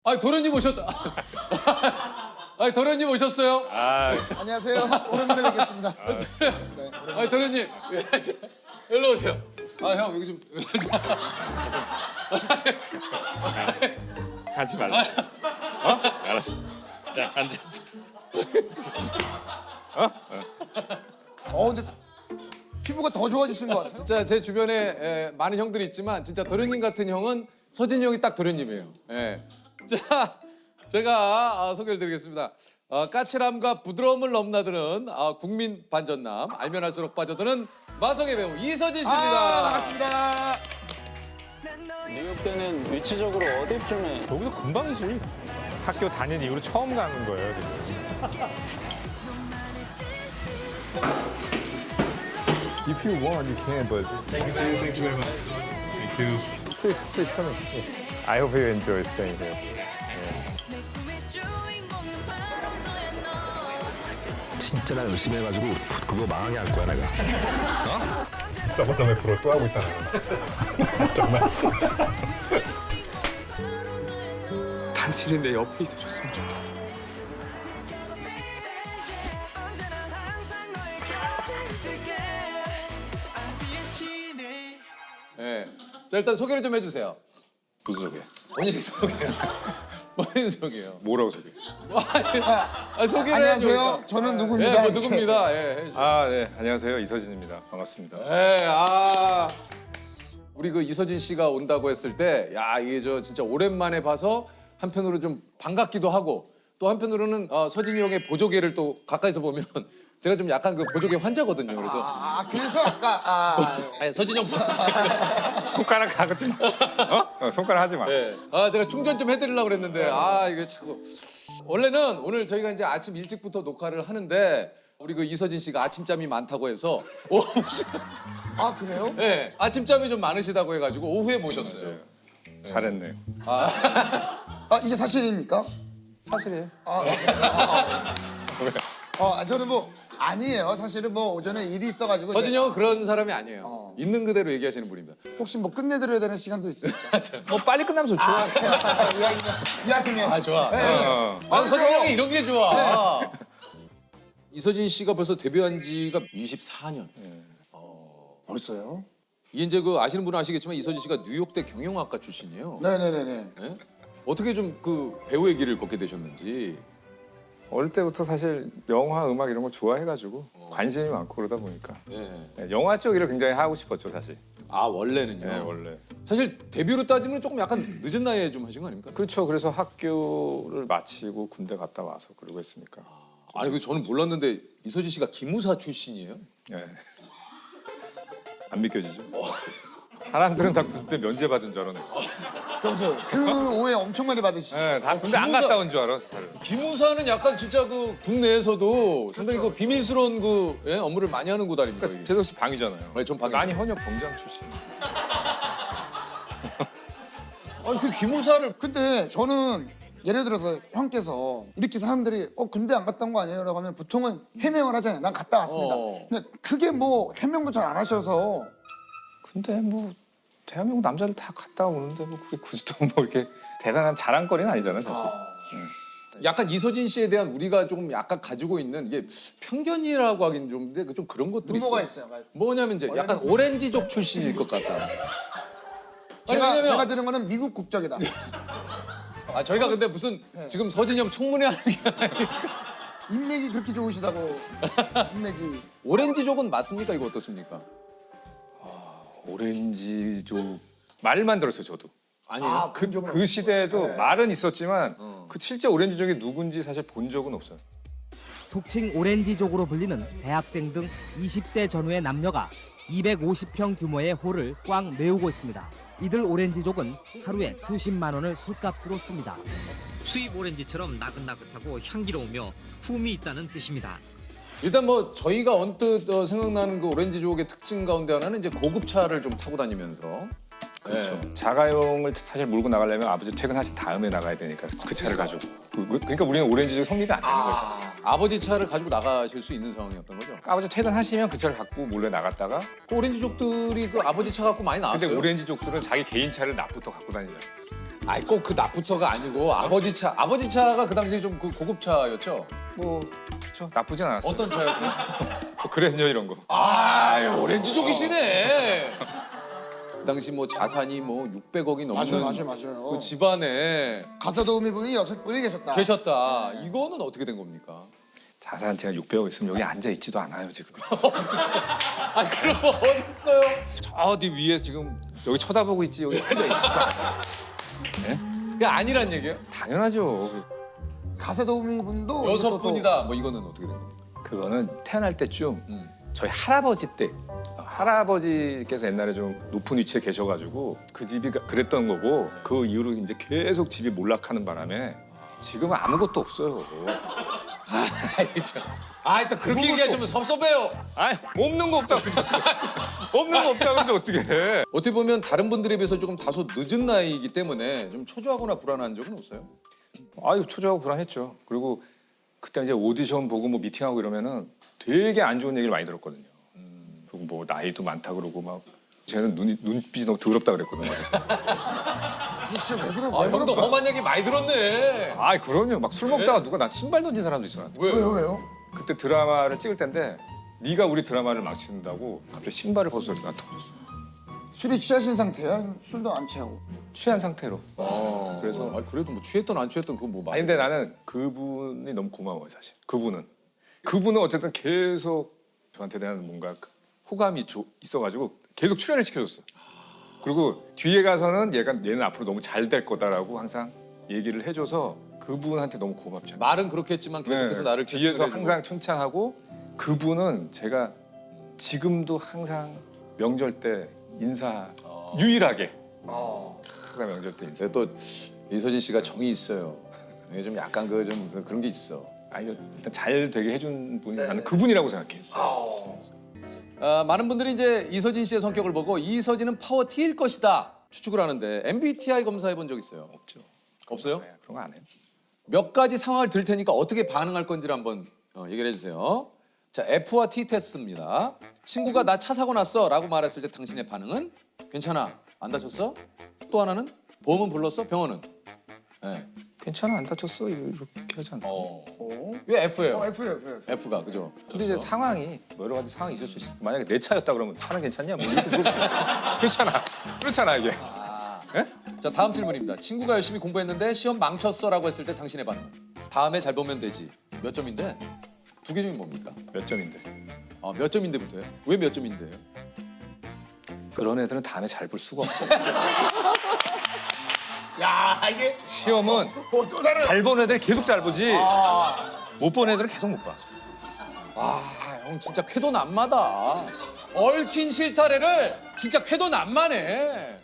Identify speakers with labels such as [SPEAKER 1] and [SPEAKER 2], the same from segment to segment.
[SPEAKER 1] 아, 도련님 오셨다. 아, 도련님 오셨어요?
[SPEAKER 2] 안녕하세요. 오랜만에 뵙겠습니다.
[SPEAKER 1] 아, 도련님. 일로 오세요. 아, 형 여기 좀.
[SPEAKER 3] 하지 말라. 어? 알았어. 자, 앉아.
[SPEAKER 2] 근데 피부가 더 좋아지신 것 같아요.
[SPEAKER 1] 진짜 제 주변에 많은 형들이 있지만 진짜 도련님 같은 형은 서진이 형이 딱 도련님이에요. 예. 자, 제가 소개를 드리겠습니다. 까칠함과 부드러움을 넘나드는 국민 반전남, 알면 할수록 빠져드는 마성의 배우 이서진 씨입니다.
[SPEAKER 2] 반갑습니다.
[SPEAKER 4] 뉴욕 때는 위치적으로 어디쯤에?
[SPEAKER 3] 여기서 금방이지. 학교 다닌 이후로 처음 가는 거예요, 지금. If you want, you can, but
[SPEAKER 5] Thank you very much. Thank you.
[SPEAKER 3] please come in. Yes. I hope you enjoy staying here.
[SPEAKER 6] 진짜 나 열심히 해가지고 그거 망하게 할 거야 내가.
[SPEAKER 3] 서버덤의 프로 또 하고 있다는 거. 정말. 당신이 내 옆에 있어줬으면 좋겠어.
[SPEAKER 1] 예. 자, 일단 소개를 좀 해주세요.
[SPEAKER 3] 무슨 소리야?
[SPEAKER 1] 본인 소개. 본인 소개요.
[SPEAKER 3] 뭐라고 소개?
[SPEAKER 1] 소개를
[SPEAKER 2] 안녕하세요.
[SPEAKER 1] 해줘요.
[SPEAKER 2] 저는
[SPEAKER 1] 예,
[SPEAKER 2] 누구입니다.
[SPEAKER 1] 뭐 누굽니다. 예, 해주세요.
[SPEAKER 3] 네. 안녕하세요. 이서진입니다. 반갑습니다.
[SPEAKER 1] 예, 우리 그 이서진 씨가 온다고 했을 때, 야, 이게 저 진짜 오랜만에 봐서 한편으로 좀 반갑기도 하고 또 한편으로는 서진이 형의 보조개를 또 가까이서 보면 제가 좀 약간 그 보조개 환자거든요. 그래서
[SPEAKER 2] 그래서 아까
[SPEAKER 1] 아니, 서진이 형
[SPEAKER 3] 손가락 하지 마. 손가락 하지 마.
[SPEAKER 1] 네. 제가 충전 좀 해드리려고 그랬는데 이게 자꾸 원래는 오늘 저희가 이제 아침 일찍부터 녹화를 하는데 우리 그 이서진 씨가 아침잠이 많다고 해서
[SPEAKER 2] 그래요?
[SPEAKER 1] 네, 아침잠이 좀 많으시다고 해가지고 오후에 모셨어요.
[SPEAKER 3] 잘했네.
[SPEAKER 2] 이게 사실입니까?
[SPEAKER 3] 사실이에요.
[SPEAKER 2] 저는 뭐 아니에요. 사실은 뭐 오전에 일이 있어가지고
[SPEAKER 1] 서진이
[SPEAKER 2] 이제
[SPEAKER 1] 형은 그런 사람이 아니에요. 있는 그대로 얘기하시는 분입니다.
[SPEAKER 2] 혹시 뭐 끝내드려야 되는 시간도 있습니까?
[SPEAKER 3] 뭐 빨리 끝나면 좋죠.
[SPEAKER 2] 이야기면.
[SPEAKER 1] 좋아.
[SPEAKER 3] 어.
[SPEAKER 1] 서진이 형이 이런 게 좋아. 이서진 씨가 벌써 데뷔한 지가 24년.
[SPEAKER 2] 벌써요?
[SPEAKER 1] 이게 이제 그 아시는 분은 아시겠지만 이서진 씨가 뉴욕대 경영학과 출신이에요.
[SPEAKER 2] 네네네네.
[SPEAKER 1] 네? 어떻게 좀 그 배우의 길을 걷게 되셨는지.
[SPEAKER 3] 어릴 때부터 사실 영화, 음악 이런 거 좋아해가지고 관심이 많고 그러다 보니까
[SPEAKER 1] 네.
[SPEAKER 3] 영화 쪽 일을 굉장히 하고 싶었죠, 사실.
[SPEAKER 1] 원래는요.
[SPEAKER 3] 네, 원래.
[SPEAKER 1] 사실 데뷔로 따지면 조금 약간 늦은 나이에 좀 하신 거 아닙니까?
[SPEAKER 3] 그렇죠. 그래서 학교를 마치고 군대 갔다 와서 그러고 했으니까.
[SPEAKER 1] 아니 그 저는 몰랐는데 이서진 씨가 기무사 출신이에요?
[SPEAKER 3] 네. 안 믿겨지죠? 사람들은 다 군대 면제 받은 줄 알았네.
[SPEAKER 2] 그 오해 엄청 많이 받으시죠?
[SPEAKER 3] 네, 다 군대 안 갔다 온 줄 알아. 다들.
[SPEAKER 1] 기무사는 약간 진짜 그 국내에서도 상당히 그 비밀스러운 그 업무를 많이 하는 곳 아닙니까?
[SPEAKER 3] 그러니까 제도 씨 방이잖아요.
[SPEAKER 1] 네, 전 방이죠.
[SPEAKER 3] 난이 헌역 병장 출신.
[SPEAKER 1] 아니 그 기무사를
[SPEAKER 2] 근데 저는 예를 들어서 형께서 이렇게 사람들이 군대 안 갔다 온 거 아니에요? 라고 하면 보통은 해명을 하잖아요. 난 갔다 왔습니다. 근데 그게 뭐 해명도 잘 안 하셔서
[SPEAKER 3] 근데 뭐 대한민국 남자들 다 갔다 오는데 뭐 그게 굳이 또 뭐 이렇게 대단한 자랑거리는 아니잖아요, 사실.
[SPEAKER 1] 약간 이서진 씨에 대한 우리가 조금 약간 가지고 있는 이게 편견이라고 하긴 좀 근데 좀 그런 것들이
[SPEAKER 2] 루머가
[SPEAKER 1] 있어요.
[SPEAKER 2] 있어요.
[SPEAKER 1] 뭐냐면 이제 약간 오렌지족 출신일 것 같다.
[SPEAKER 2] 제가
[SPEAKER 1] 왜냐면
[SPEAKER 2] 들은 거는 미국 국적이다.
[SPEAKER 1] 저희가 근데 무슨 지금 서진이 형 청문회 하는 게 아니고
[SPEAKER 2] 인맥이 그렇게 좋으시다고. 인맥이.
[SPEAKER 1] 오렌지족은 맞습니까? 이거 어떻습니까?
[SPEAKER 3] 오렌지족 말만 들었어요, 저도.
[SPEAKER 1] 아니에요.
[SPEAKER 3] 그 시대에도 말은 있었지만 그 실제 오렌지족이 누군지 사실 본 적은 없어요.
[SPEAKER 7] 속칭 오렌지족으로 불리는 대학생 등 20대 전후의 남녀가 250평 규모의 홀을 꽉 메우고 있습니다. 이들 오렌지족은 하루에 수십만 원을 술값으로 씁니다.
[SPEAKER 8] 수입 오렌지처럼 나긋나긋하고 향기로우며 품이 있다는 뜻입니다.
[SPEAKER 1] 일단 뭐 저희가 언뜻 생각나는 그 오렌지족의 특징 가운데 하나는 이제 고급차를 좀 타고 다니면서
[SPEAKER 3] 그렇죠. 자가용을 사실 몰고 나가려면 아버지 퇴근하신 다음에 나가야 되니까 그 차를 가지고. 그러니까 우리는 오렌지족 성립이 안 되는 거예요. 사실.
[SPEAKER 1] 아버지 차를 가지고 나가실 수 있는 상황이었던 거죠.
[SPEAKER 3] 아버지 퇴근하시면 그 차를 갖고 몰래 나갔다가
[SPEAKER 1] 그 오렌지족들이 그 아버지 차 갖고 많이 나왔어요.
[SPEAKER 3] 근데 오렌지족들은 자기 개인 차를 낮부터 갖고 다니잖아요.
[SPEAKER 1] 아니 꼭 그 나부터가 아니고 아버지 차가 그 당시에 좀 그 고급 차였죠?
[SPEAKER 3] 뭐 그렇죠. 나쁘진 않았어요.
[SPEAKER 1] 어떤 차였어요?
[SPEAKER 3] 뭐 그랜저 이런 거.
[SPEAKER 1] 아, 오렌지족이시네. 그 당시 뭐 자산이 뭐 600억이 넘는
[SPEAKER 2] 맞아요.
[SPEAKER 1] 그 집안에
[SPEAKER 2] 가사 도우미 분이 6분이 계셨다.
[SPEAKER 1] 계셨다. 이거는 어떻게 된 겁니까?
[SPEAKER 3] 자산 제가 600억 있으면 여기 앉아 있지도 않아요 지금.
[SPEAKER 1] 아, 그럼 뭐 어딨어요?
[SPEAKER 3] 저 어디 위에 지금 여기 쳐다보고 있지 여기 앉아 있지도 않아요.
[SPEAKER 1] 그게 아니란 얘기예요?
[SPEAKER 3] 당연하죠.
[SPEAKER 2] 가사 도우미 분도
[SPEAKER 1] 6분이다. 뭐 이거는 어떻게 된 겁니까?
[SPEAKER 3] 그거는 태어날 때쯤 저희 할아버지 때 할아버지께서 옛날에 좀 높은 위치에 계셔가지고 그 집이 그랬던 거고 그 이후로 이제 계속 집이 몰락하는 바람에 지금은 아무것도 없어요.
[SPEAKER 1] 아, 또 그렇게 얘기하시면 섭섭해요.
[SPEAKER 3] 아니 없는 거 없다고 그러지 어떡해. 없는 거 없다고 그러지 어떻게 해.
[SPEAKER 1] 어떻게 보면 다른 분들에 비해서 조금 다소 늦은 나이이기 때문에 좀 초조하거나 불안한 적은 없어요?
[SPEAKER 3] 아유 초조하고 불안했죠. 그리고 그때 이제 오디션 보고 뭐 미팅하고 이러면은 되게 안 좋은 얘기를 많이 들었거든요. 그리고 뭐 나이도 많다 그러고 막 쟤는 눈빛이 너무 더럽다 그랬거든요.
[SPEAKER 2] 진짜 왜 그래?
[SPEAKER 1] 아, 형도 험한 얘기 많이 들었네.
[SPEAKER 3] 아 그럼요. 막 술 먹다가 누가 나 신발 던진 사람도 있어.
[SPEAKER 2] 왜요?
[SPEAKER 3] 그때 드라마를 찍을 때인데 네가 우리 드라마를 망친다고 갑자기 신발을 벗어 나 던졌어.
[SPEAKER 2] 술이 취하신 상태야? 아니면 술도 안 취하고?
[SPEAKER 3] 취한 상태로.
[SPEAKER 1] 그래서 아, 그래도 뭐 취했던 안 취했던 그거 뭐
[SPEAKER 3] 아니 근데 나는 그분이 너무 고마워요 사실. 그분은 어쨌든 계속 저한테 대한 뭔가 호감이 있어가지고 계속 출연을 시켜줬어. 그리고 뒤에 가서는 얘는 앞으로 너무 잘 될 거다라고 항상 얘기를 해줘서 그분한테 너무 고맙죠.
[SPEAKER 1] 말은 그렇게 했지만 계속해서 나를
[SPEAKER 3] 뒤에서
[SPEAKER 1] 해주고.
[SPEAKER 3] 항상 칭찬하고 그분은 제가 지금도 항상 명절 때 인사 유일하게 항상 명절 때 인사.
[SPEAKER 1] 근데 또 이서진 씨가 정이 있어요. 이게 좀 약간 그런 게 있어.
[SPEAKER 3] 아니 일단 잘 되게 해준 분이 나는 그분이라고 생각했어.
[SPEAKER 1] 많은 분들이 이제 이서진 씨의 성격을 보고 이서진은 파워 T일 것이다 추측을 하는데 MBTI 검사해 본 적 있어요?
[SPEAKER 3] 없죠.
[SPEAKER 1] 없어요?
[SPEAKER 3] 네, 그런 거 안 해요.
[SPEAKER 1] 몇 가지 상황을 들 테니까 어떻게 반응할 건지를 한번 얘기를 해주세요. 자, F와 T 테스트입니다. 친구가 나 차 사고 났어 라고 말했을 때 당신의 반응은? 괜찮아, 안 다쳤어? 또 하나는? 보험은 불렀어? 병원은? 네.
[SPEAKER 3] 괜찮아 안 다쳤어 이렇게 하지 않나.
[SPEAKER 1] 왜 F예요?
[SPEAKER 2] F예요.
[SPEAKER 1] F가 그죠?
[SPEAKER 3] 근데 이제 상황이 여러 가지 상황이 있을 수 있어. 만약에 내 차였다 그러면 차는 괜찮냐? 뭐 이렇게 물어볼 수 있어. 그렇잖아 이게.
[SPEAKER 1] 자, 다음 질문입니다. 친구가 열심히 공부했는데 시험 망쳤어라고 했을 때 당신의 반응은? 다음에 잘 보면 되지. 몇 점인데? 두 개 중에 뭡니까?
[SPEAKER 3] 몇 점인데?
[SPEAKER 1] 몇 점인데부터요? 왜 몇 점인데요?
[SPEAKER 3] 그런 애들은 다음에 잘 볼 수가 없어.
[SPEAKER 2] 야 이게
[SPEAKER 3] 시험은
[SPEAKER 2] 또 다른.
[SPEAKER 3] 잘 본 애들 계속 잘 보지. 못 본 애들은 계속 못 봐.
[SPEAKER 1] 형 진짜 쾌도 난마다. 얽힌 실타래를 진짜 쾌도 난마네.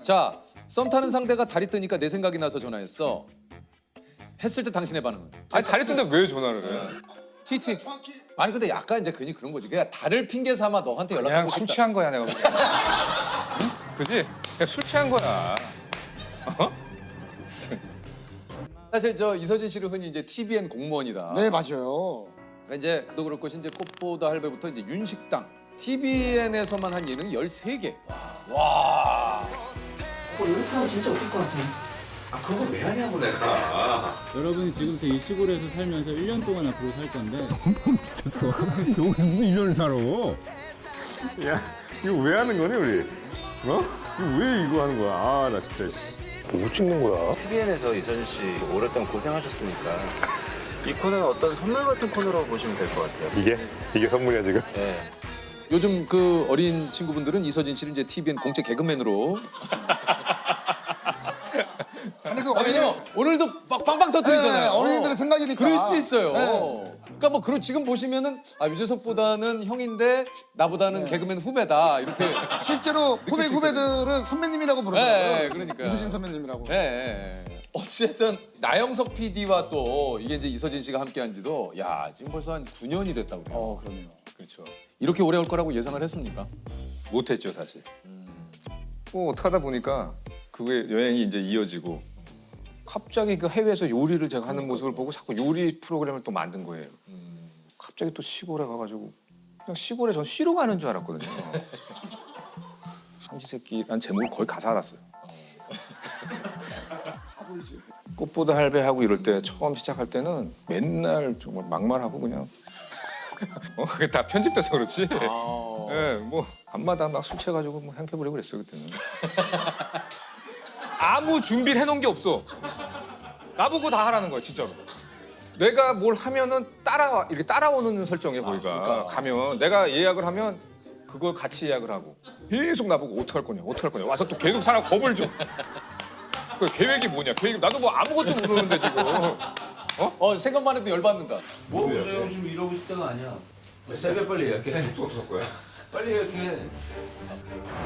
[SPEAKER 1] 자, 썸 타는 상대가 다리 뜨니까 내 생각이 나서 전화했어. 했을 때 당신의 반응은?
[SPEAKER 3] 아니 다리 뜬데 왜 전화를 해?
[SPEAKER 1] TT. 아니 근데 약간 이제 괜히 그런 거지. 그냥 다를 핑계 삼아 너한테
[SPEAKER 3] 그냥
[SPEAKER 1] 연락하고
[SPEAKER 3] 술
[SPEAKER 1] 싶다.
[SPEAKER 3] 취한 거야 내가 보기엔. 응? 그지? 그냥 술 취한 거야.
[SPEAKER 1] 사실 저 이서진 씨를 흔히 이제 TVN 공무원이다.
[SPEAKER 2] 네 맞아요.
[SPEAKER 1] 그러니까 이제 그도 그럴 것이 이제 꽃보다 할배부터 이제 윤식당. TVN에서만 한 예능이 13개. 와.
[SPEAKER 9] 연습하면 진짜 웃길 것 같아요.
[SPEAKER 10] 여러분이 지금부터 이 시골에서 살면서 1년 동안 앞으로 살 건데
[SPEAKER 5] 여기서 무슨 1년을 살아? 야, 이거 왜 하는 거니 우리? 어? 이거 왜 이거 하는 거야? 아, 나 진짜. 뭐 찍는 거야?
[SPEAKER 4] TVN에서 이서진 씨 오랫동안 고생하셨으니까 이 코너는 어떤 선물 같은 코너로 보시면 될 것 같아요.
[SPEAKER 5] 이게 선물이야 지금?
[SPEAKER 4] 네.
[SPEAKER 1] 요즘 그 어린 친구분들은 이서진 씨를 이제 TVN 공채 개그맨으로.
[SPEAKER 2] 근데 그
[SPEAKER 1] 왜냐면 오늘도 막 빵빵 터뜨리잖아요.
[SPEAKER 2] 네, 어린이들의 생각이니까.
[SPEAKER 1] 그럴 수 있어요.
[SPEAKER 2] 네.
[SPEAKER 1] 그러니까 뭐 지금 보시면은 유재석보다는 형인데 나보다는 개그맨 후배다 이렇게.
[SPEAKER 2] 실제로 후배들은 선배님이라고 부르더라고요.
[SPEAKER 1] 네, 그러니까요.
[SPEAKER 2] 이수진 선배님이라고.
[SPEAKER 1] 네. 어쨌든 나영석 PD와 또 이게 이제 이서진 씨가 함께한지도 지금 벌써 한 9년이 됐다고 해요.
[SPEAKER 2] 그러네요.
[SPEAKER 3] 그렇죠.
[SPEAKER 1] 이렇게 오래 올 거라고 예상을 했습니까?
[SPEAKER 3] 못했죠 사실. 뭐 어떡하다 보니까 그게 여행이 이제 이어지고 갑자기 그 해외에서 요리를 제가 하는 모습을 보고 자꾸 요리 프로그램을 또 만든 거예요. 갑자기 또 시골에 가가지고 그냥 시골에 전 쉬러 가는 줄 알았거든요. 삼시세끼라는 제목을 거의 가사 알았어요. 꽃보다 할배하고 이럴 때 처음 시작할 때는 맨날 정말 막말하고 그냥 그게 다 편집돼서 그렇지. 예, 뭐 밤마다 막 술 취해가지고 뭐 행패 부리고 그랬어요 그때는. 아무 준비를 해놓은 게 없어. 나보고 다 하라는 거야 진짜로. 내가 뭘 하면은 이렇게 따라오는 설정이야 거기가.
[SPEAKER 1] 그러니까.
[SPEAKER 3] 가면 내가 예약을 하면 그걸 같이 예약을 하고 계속 나보고 어떡할 거냐 와서 또 계속 사람 겁을 줘. 그 계획이 뭐냐? 나도 뭐 아무것도 모르는데 지금.
[SPEAKER 1] 생각만 해도 열받는다.
[SPEAKER 4] 뭐 보세요? 지금 이러고 있을 때가 아니야. 새벽 빨리 예약해.
[SPEAKER 3] 어떡할 거야?
[SPEAKER 4] 빨리 예약해.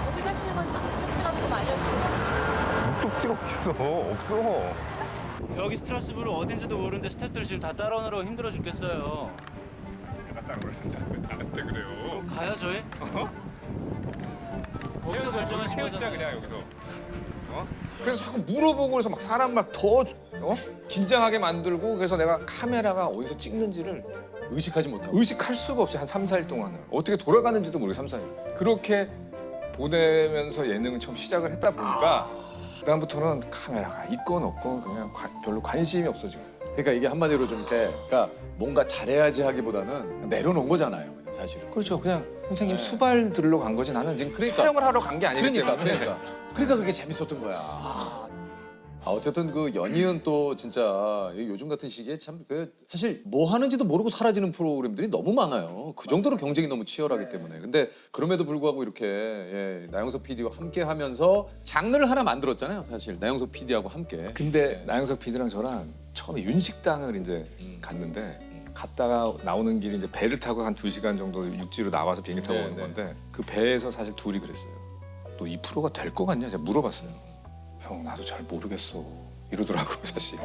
[SPEAKER 11] 어디 가시는 건지 목적지라도 좀 알려주세요.
[SPEAKER 5] 목적지가 없어.
[SPEAKER 4] 여기 스트라스부르 어딘지도 모르는데 스태프들 지금 다 따라오느라고 힘들어 죽겠어요.
[SPEAKER 3] 내가 따라오는데 나한테 그래요.
[SPEAKER 4] 가야죠, 해? 거기서 결정하신
[SPEAKER 3] 헤어지자
[SPEAKER 4] 거잖아요.
[SPEAKER 3] 그냥 여기서. 그래서 자꾸 물어보고 그래서 막 사람 막 더 긴장하게 만들고 그래서 내가 카메라가 어디서 찍는지를
[SPEAKER 1] 의식하지 못하고.
[SPEAKER 3] 의식할 수가 없이 한 3, 4일 동안은 어떻게 돌아가는지도 모르고 3, 4일 그렇게 보내면서 예능을 처음 시작을 했다 보니까 그다음부터는 카메라가 있건 없건 그냥 별로 관심이 없어 지금.
[SPEAKER 1] 그러니까 이게 한마디로 좀 이렇게 그러니까 뭔가 잘해야지 하기보다는 내려놓은 거잖아요. 그냥 사실은.
[SPEAKER 3] 그렇죠. 그냥 선생님 수발 들으러 간 거지 나는 지금
[SPEAKER 1] 그러니까.
[SPEAKER 3] 촬영을 하러 간 게 아니기 때문에.
[SPEAKER 1] 그러니까 그게 재밌었던 거야. 어쨌든 그 연이은 또 진짜 요즘 같은 시기에 참 사실 뭐 하는지도 모르고 사라지는 프로그램들이 너무 많아요. 그 정도로 경쟁이 너무 치열하기 때문에. 근데 그럼에도 불구하고 이렇게 나영석 PD와 함께 하면서 장르를 하나 만들었잖아요. 사실 나영석 PD하고 함께.
[SPEAKER 3] 근데 나영석 PD랑 저랑 처음에 윤식당을 이제 갔는데 갔다가 나오는 길이 이제 배를 타고 한 2시간 정도 육지로 나와서 비행기 타고 오는 건데 그 배에서 사실 둘이 그랬어요. 너 이 프로가 될 것 같냐? 제가 물어봤어요. 형 나도 잘 모르겠어 이러더라고 사실.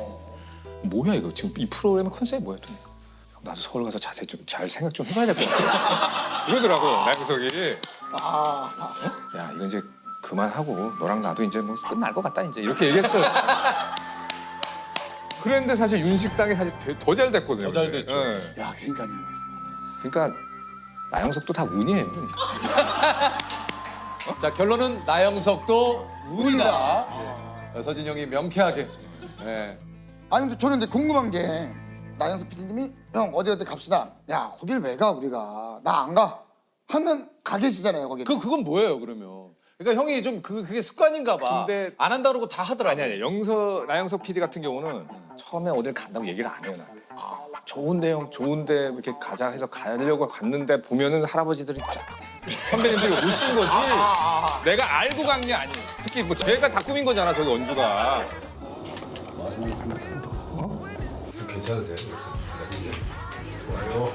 [SPEAKER 3] 뭐야 이거 지금 이 프로그램의 컨셉이 뭐야? 형, 나도 서울 가서 자세히 좀 잘 생각 좀 해봐야 될 것 같아. 이러더라고 나영석이. 야 이거 이제 그만하고 너랑 나도 이제 뭐 끝날 것 같다 이제 이렇게 얘기했어요. 그랬는데 사실 윤식당이 사실 더 잘 됐거든요.
[SPEAKER 1] 더 잘 됐죠.
[SPEAKER 3] 네.
[SPEAKER 2] 야, 그러니까요.
[SPEAKER 3] 그러니까 나영석도 다 운이에요.
[SPEAKER 1] 자 결론은 나영석도 운이다. 서진 형이 명쾌하게. 네.
[SPEAKER 2] 아니 근데 저는 근데 궁금한 게 나영석 PD님이 형 어디 갑시다. 야 거길 왜 가 우리가 나 안 가. 하면 가 계시잖아요 거기.
[SPEAKER 1] 그건 뭐예요 그러면? 그러니까 형이 좀 그게 습관인가 봐.
[SPEAKER 3] 근데
[SPEAKER 1] 안 한다 그러고 다 하더라고.
[SPEAKER 3] 아니 나영석 PD 같은 경우는 처음에 어딜 간다고 얘기를 안 해요 나한테. 좋은데 형 좋은데 이렇게 가자 해서 가려고 갔는데 보면은 할아버지들이 쫙 선배님들이 오신 거지. 내가 알고 간 게 아니에요. 특히 뭐 제가 다 꾸민 거잖아 저기 원주가.
[SPEAKER 5] 괜찮으세요? 좋아요.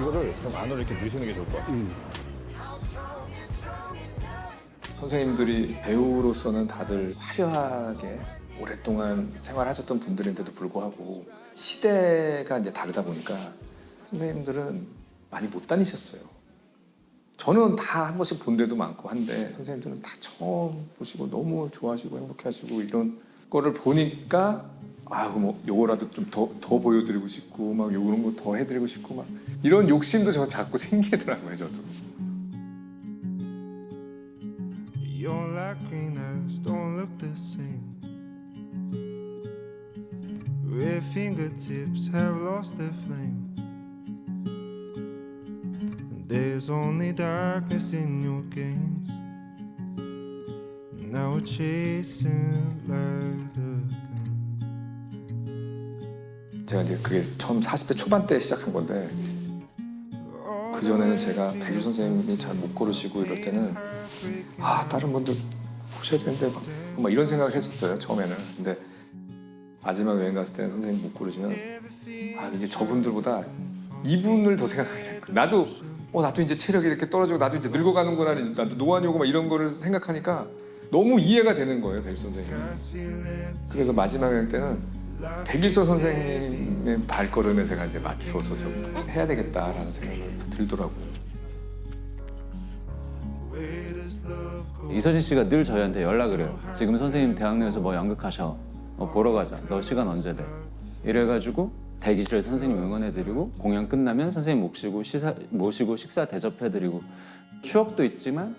[SPEAKER 5] 이거를 좀 안으로 이렇게 넣으시는 게 좋을 것 같아요.
[SPEAKER 3] 선생님들이 배우로서는 다들 화려하게 오랫동안 생활하셨던 분들인데도 불구하고 시대가 이제 다르다 보니까 선생님들은 많이 못 다니셨어요. 저는 다 한 번씩 본 데도 많고 한데 선생님들은 다 처음 보시고 너무 좋아하시고 행복해하시고 이런 거를 보니까 뭐 요거라도 좀 더 보여드리고 싶고 막 요런 거 더 해드리고 싶고 막 이런 욕심도 저 자꾸 생기더라고요 저도.
[SPEAKER 12] Your light green eyes don't look the same. Red fingertips have lost their flame. And there's only darkness in your games. Now we're chasing light again.
[SPEAKER 3] 제가 이제 그게 처음 40대 초반 때 시작한 건데 그 전에는 제가 백일 선생님이 잘 못 고르시고 이럴 때는 다른 분들 보셔야 되는데 막 이런 생각을 했었어요 처음에는. 근데 마지막 여행 갔을 때는 선생님 못 고르시면 이제 저분들보다 이분을 더 생각하게 된 거예요. 나도 이제 체력이 이렇게 떨어지고 나도 이제 늙어가는구나, 나도 노안이 오고 막 이런 거를 생각하니까 너무 이해가 되는 거예요 백일 선생님. 그래서 마지막 여행 때는 백일서 선생님의 발걸음에 제가 이제 맞추어서 좀 해야 되겠다라는 생각이 들더라고요.
[SPEAKER 13] 이서진 씨가 늘 저희한테 연락을 해요. 지금 선생님 대학로에서 뭐 연극하셔. 보러 가자. 너 시간 언제 돼? 이래가지고 대기실에 선생님 응원해드리고 공연 끝나면 선생님 모시고 식사 대접해드리고 추억도 있지만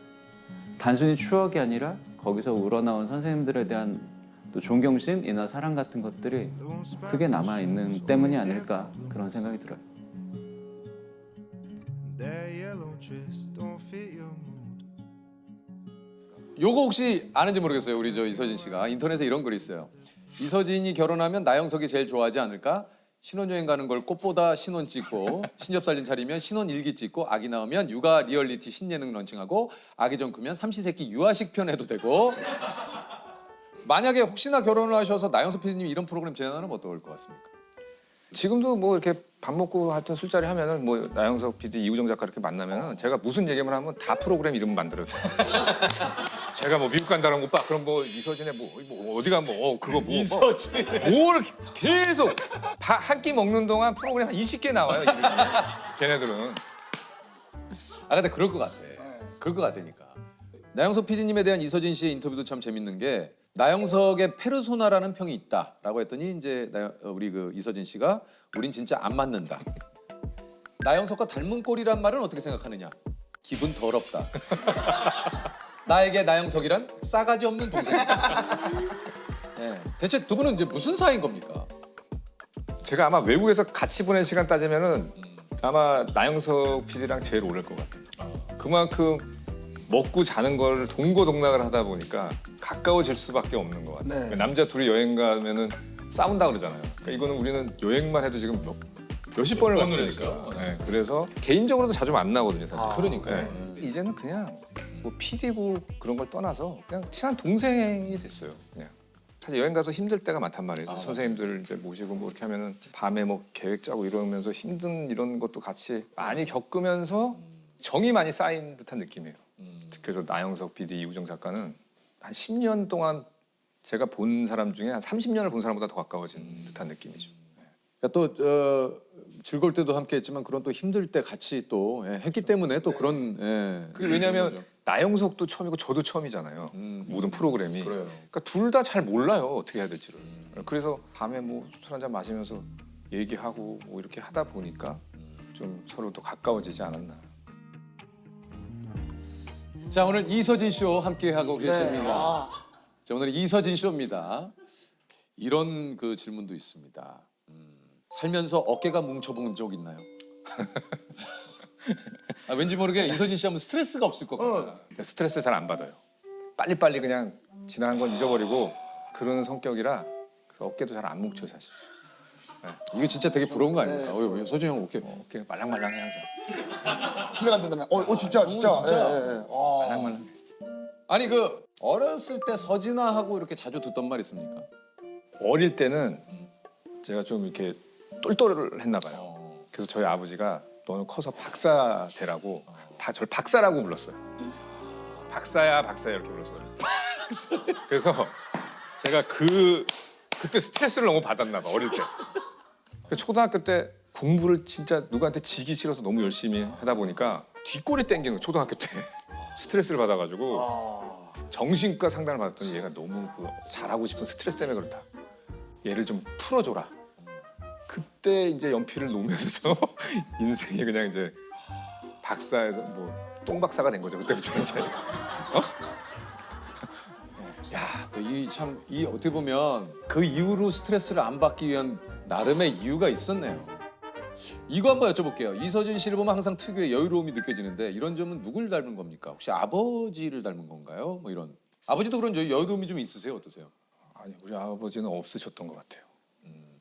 [SPEAKER 13] 단순히 추억이 아니라 거기서 우러나온 선생님들에 대한 또 존경심이나 사랑 같은 것들이 크게 남아있는 때문이 아닐까 그런 생각이 들어요.
[SPEAKER 12] Their yellow dress don't fit your mood.
[SPEAKER 1] 요거 혹시 아는지 모르겠어요. 우리 저 이서진 씨가 인터넷에 이런 글이 있어요. 이서진이 결혼하면 나영석이 제일 좋아하지 않을까? 신혼여행 가는 걸 꽃보다 신혼 찍고 신접사진 차리면 신혼 일기 찍고 아기 낳으면 육아 리얼리티 신예능 런칭하고 아기 좀 크면 삼시세끼 유아식 편 해도 되고 만약에 혹시나 결혼을 하셔서 나영석 PD님이 이런 프로그램 제안하면 어떨 것 같습니까?
[SPEAKER 3] 지금도 뭐 이렇게 밥 먹고 하여튼 술자리 하면은 뭐 나영석 PD, 이우정 작가 이렇게 만나면은 제가 무슨 얘기만 하면 다 프로그램 이름 만들어요. 제가 뭐 미국 간다는 오빠 그럼 뭐 이서진의 뭐 어디가 뭐 그거 뭐
[SPEAKER 1] 이서진
[SPEAKER 3] 뭘 계속 한 끼 먹는 동안 프로그램 한 20개 나와요 이름이. 걔네들은.
[SPEAKER 1] 아 근데 그럴 것 같아. 그럴 것 같으니까. 나영석 PD님에 대한 이서진 씨의 인터뷰도 참 재밌는 게 나영석의 페르소나라는 평이 있다라고 했더니 이제 우리 그 이서진 씨가 우린 진짜 안 맞는다. 나영석과 닮은 꼴이란 말은 어떻게 생각하느냐? 기분 더럽다. 나에게 나영석이란 싸가지 없는 동생이다. 네. 대체 두 분은 이제 무슨 사이인 겁니까?
[SPEAKER 3] 제가 아마 외국에서 같이 보낸 시간 따지면은 아마 나영석 PD랑 제일 오를 것 같아요. 그만큼 먹고 자는 걸 동고동락을 하다 보니까 가까워질 수밖에 없는 것 같아요.
[SPEAKER 2] 네.
[SPEAKER 3] 남자 둘이 여행 가면은 싸운다 그러잖아요. 그러니까 이거는 우리는 여행만 해도 지금 몇십 번을 갔으니까. 네, 그래서 개인적으로도 자주 만나거든요, 사실.
[SPEAKER 1] 그러니까요.
[SPEAKER 3] 네. 이제는 그냥 뭐 PD고 그런 걸 떠나서 그냥 친한 동생이 됐어요. 그냥. 사실 여행 가서 힘들 때가 많단 말이에요. 선생님들 이제 모시고 뭐 이렇게 하면은 밤에 뭐 계획 짜고 이러면서 힘든 이런 것도 같이 많이 겪으면서 정이 많이 쌓인 듯한 느낌이에요. 그래서 나영석 PD, 이우정 작가는 한 10년 동안 제가 본 사람 중에 한 30년을 본 사람보다 더 가까워진 듯한 느낌이죠.
[SPEAKER 1] 그러니까 또 즐거울 때도 함께했지만 그런 또 힘들 때 같이 또 했기 때문에 또 그런.
[SPEAKER 3] 그게 왜냐하면 나영석도 처음이고 저도 처음이잖아요. 모든 프로그램이. 그러니까 둘 다 잘 몰라요 어떻게 해야 될지를. 그래서 밤에 뭐 술 한잔 마시면서 얘기하고 뭐 이렇게 하다 보니까 좀 서로 더 가까워지지 않았나.
[SPEAKER 1] 자 오늘 이서진 쇼 함께 하고 계십니다. 자 오늘 이서진 쇼입니다. 이런 그 질문도 있습니다. 살면서 어깨가 뭉쳐본 적 있나요? 아, 왠지 모르게 이서진 씨 하면 스트레스가 없을 것 같아요.
[SPEAKER 3] 스트레스 잘 안 받아요. 빨리빨리 그냥 지나간 건 잊어버리고 그러는 성격이라 그래서 어깨도 잘 안 뭉쳐요 사실.
[SPEAKER 1] 이게 진짜 되게 부러운 거 아닙니까? 서진 형
[SPEAKER 3] 어깨가 말랑말랑해 항상.
[SPEAKER 2] 실례가 안 된다면 진짜.
[SPEAKER 3] 말랑말랑해.
[SPEAKER 1] 아니 그 어렸을 때 서진아하고 이렇게 자주 듣던 말 있습니까?
[SPEAKER 3] 어릴 때는 제가 좀 이렇게 똘똘했나 봐요. 그래서 저희 아버지가 너는 커서 박사 되라고 저를 박사라고 불렀어요. 박사야 박사야 이렇게 불렀어요. 그래서 제가 그때 스트레스를 너무 받았나 봐 어릴 때. 초등학교 때 공부를 진짜 누구한테 지기 싫어서 너무 열심히 하다 보니까 뒷골이 땡기는 거 초등학교 때 스트레스를 받아가지고 정신과 상담을 받았더니 얘가 너무 잘하고 싶은 스트레스 때문에 그렇다. 얘를 좀 풀어줘라. 그때 이제 연필을 놓으면서 인생이 그냥 이제 박사에서 뭐 똥박사가 된 거죠 그때부터 이제.
[SPEAKER 1] 야, 또 이 어떻게 보면 그 이후로 스트레스를 안 받기 위한 나름의 이유가 있었네요. 이거 한번 여쭤볼게요. 이서진 씨를 보면 항상 특유의 여유로움이 느껴지는데 이런 점은 누굴 닮은 겁니까? 혹시 아버지를 닮은 건가요? 뭐 이런. 아버지도 그런 여유로움이 좀 있으세요? 어떠세요?
[SPEAKER 3] 아니 우리 아버지는 없으셨던 것 같아요.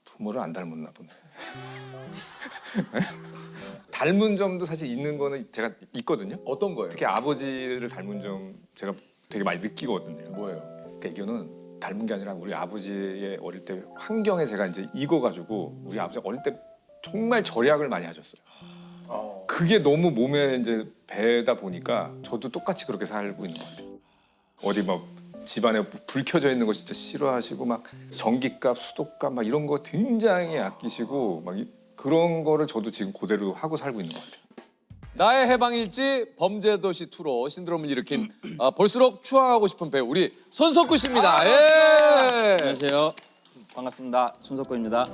[SPEAKER 3] 부모를 안 닮았나 보네. 닮은 점도 사실 있는 거는 제가 있거든요.
[SPEAKER 1] 어떤 거예요?
[SPEAKER 3] 특히 아버지를 닮은 점 제가 되게 많이 느끼거든요.
[SPEAKER 1] 뭐예요?
[SPEAKER 3] 그러니까 이거는 닮은 게 아니라 우리 아버지의 어릴 때 환경에 제가 이제 익어가지고 우리 아버지가 어릴 때 정말 절약을 많이 하셨어요. 그게 너무 몸에 이제 배다 보니까 저도 똑같이 그렇게 살고 있는 것 같아요. 어디 막 집안에 불 켜져 있는 거 진짜 싫어하시고 막 전기값, 수도값 막 이런 거 굉장히 아끼시고 막 그런 거를 저도 지금 그대로 하고 살고 있는 것 같아요.
[SPEAKER 1] 나의 해방일지 범죄도시 2로 신드롬을 일으킨 볼수록 추앙하고 싶은 배우 우리 손석구 씨입니다. 예.
[SPEAKER 13] 안녕하세요. 반갑습니다. 손석구입니다.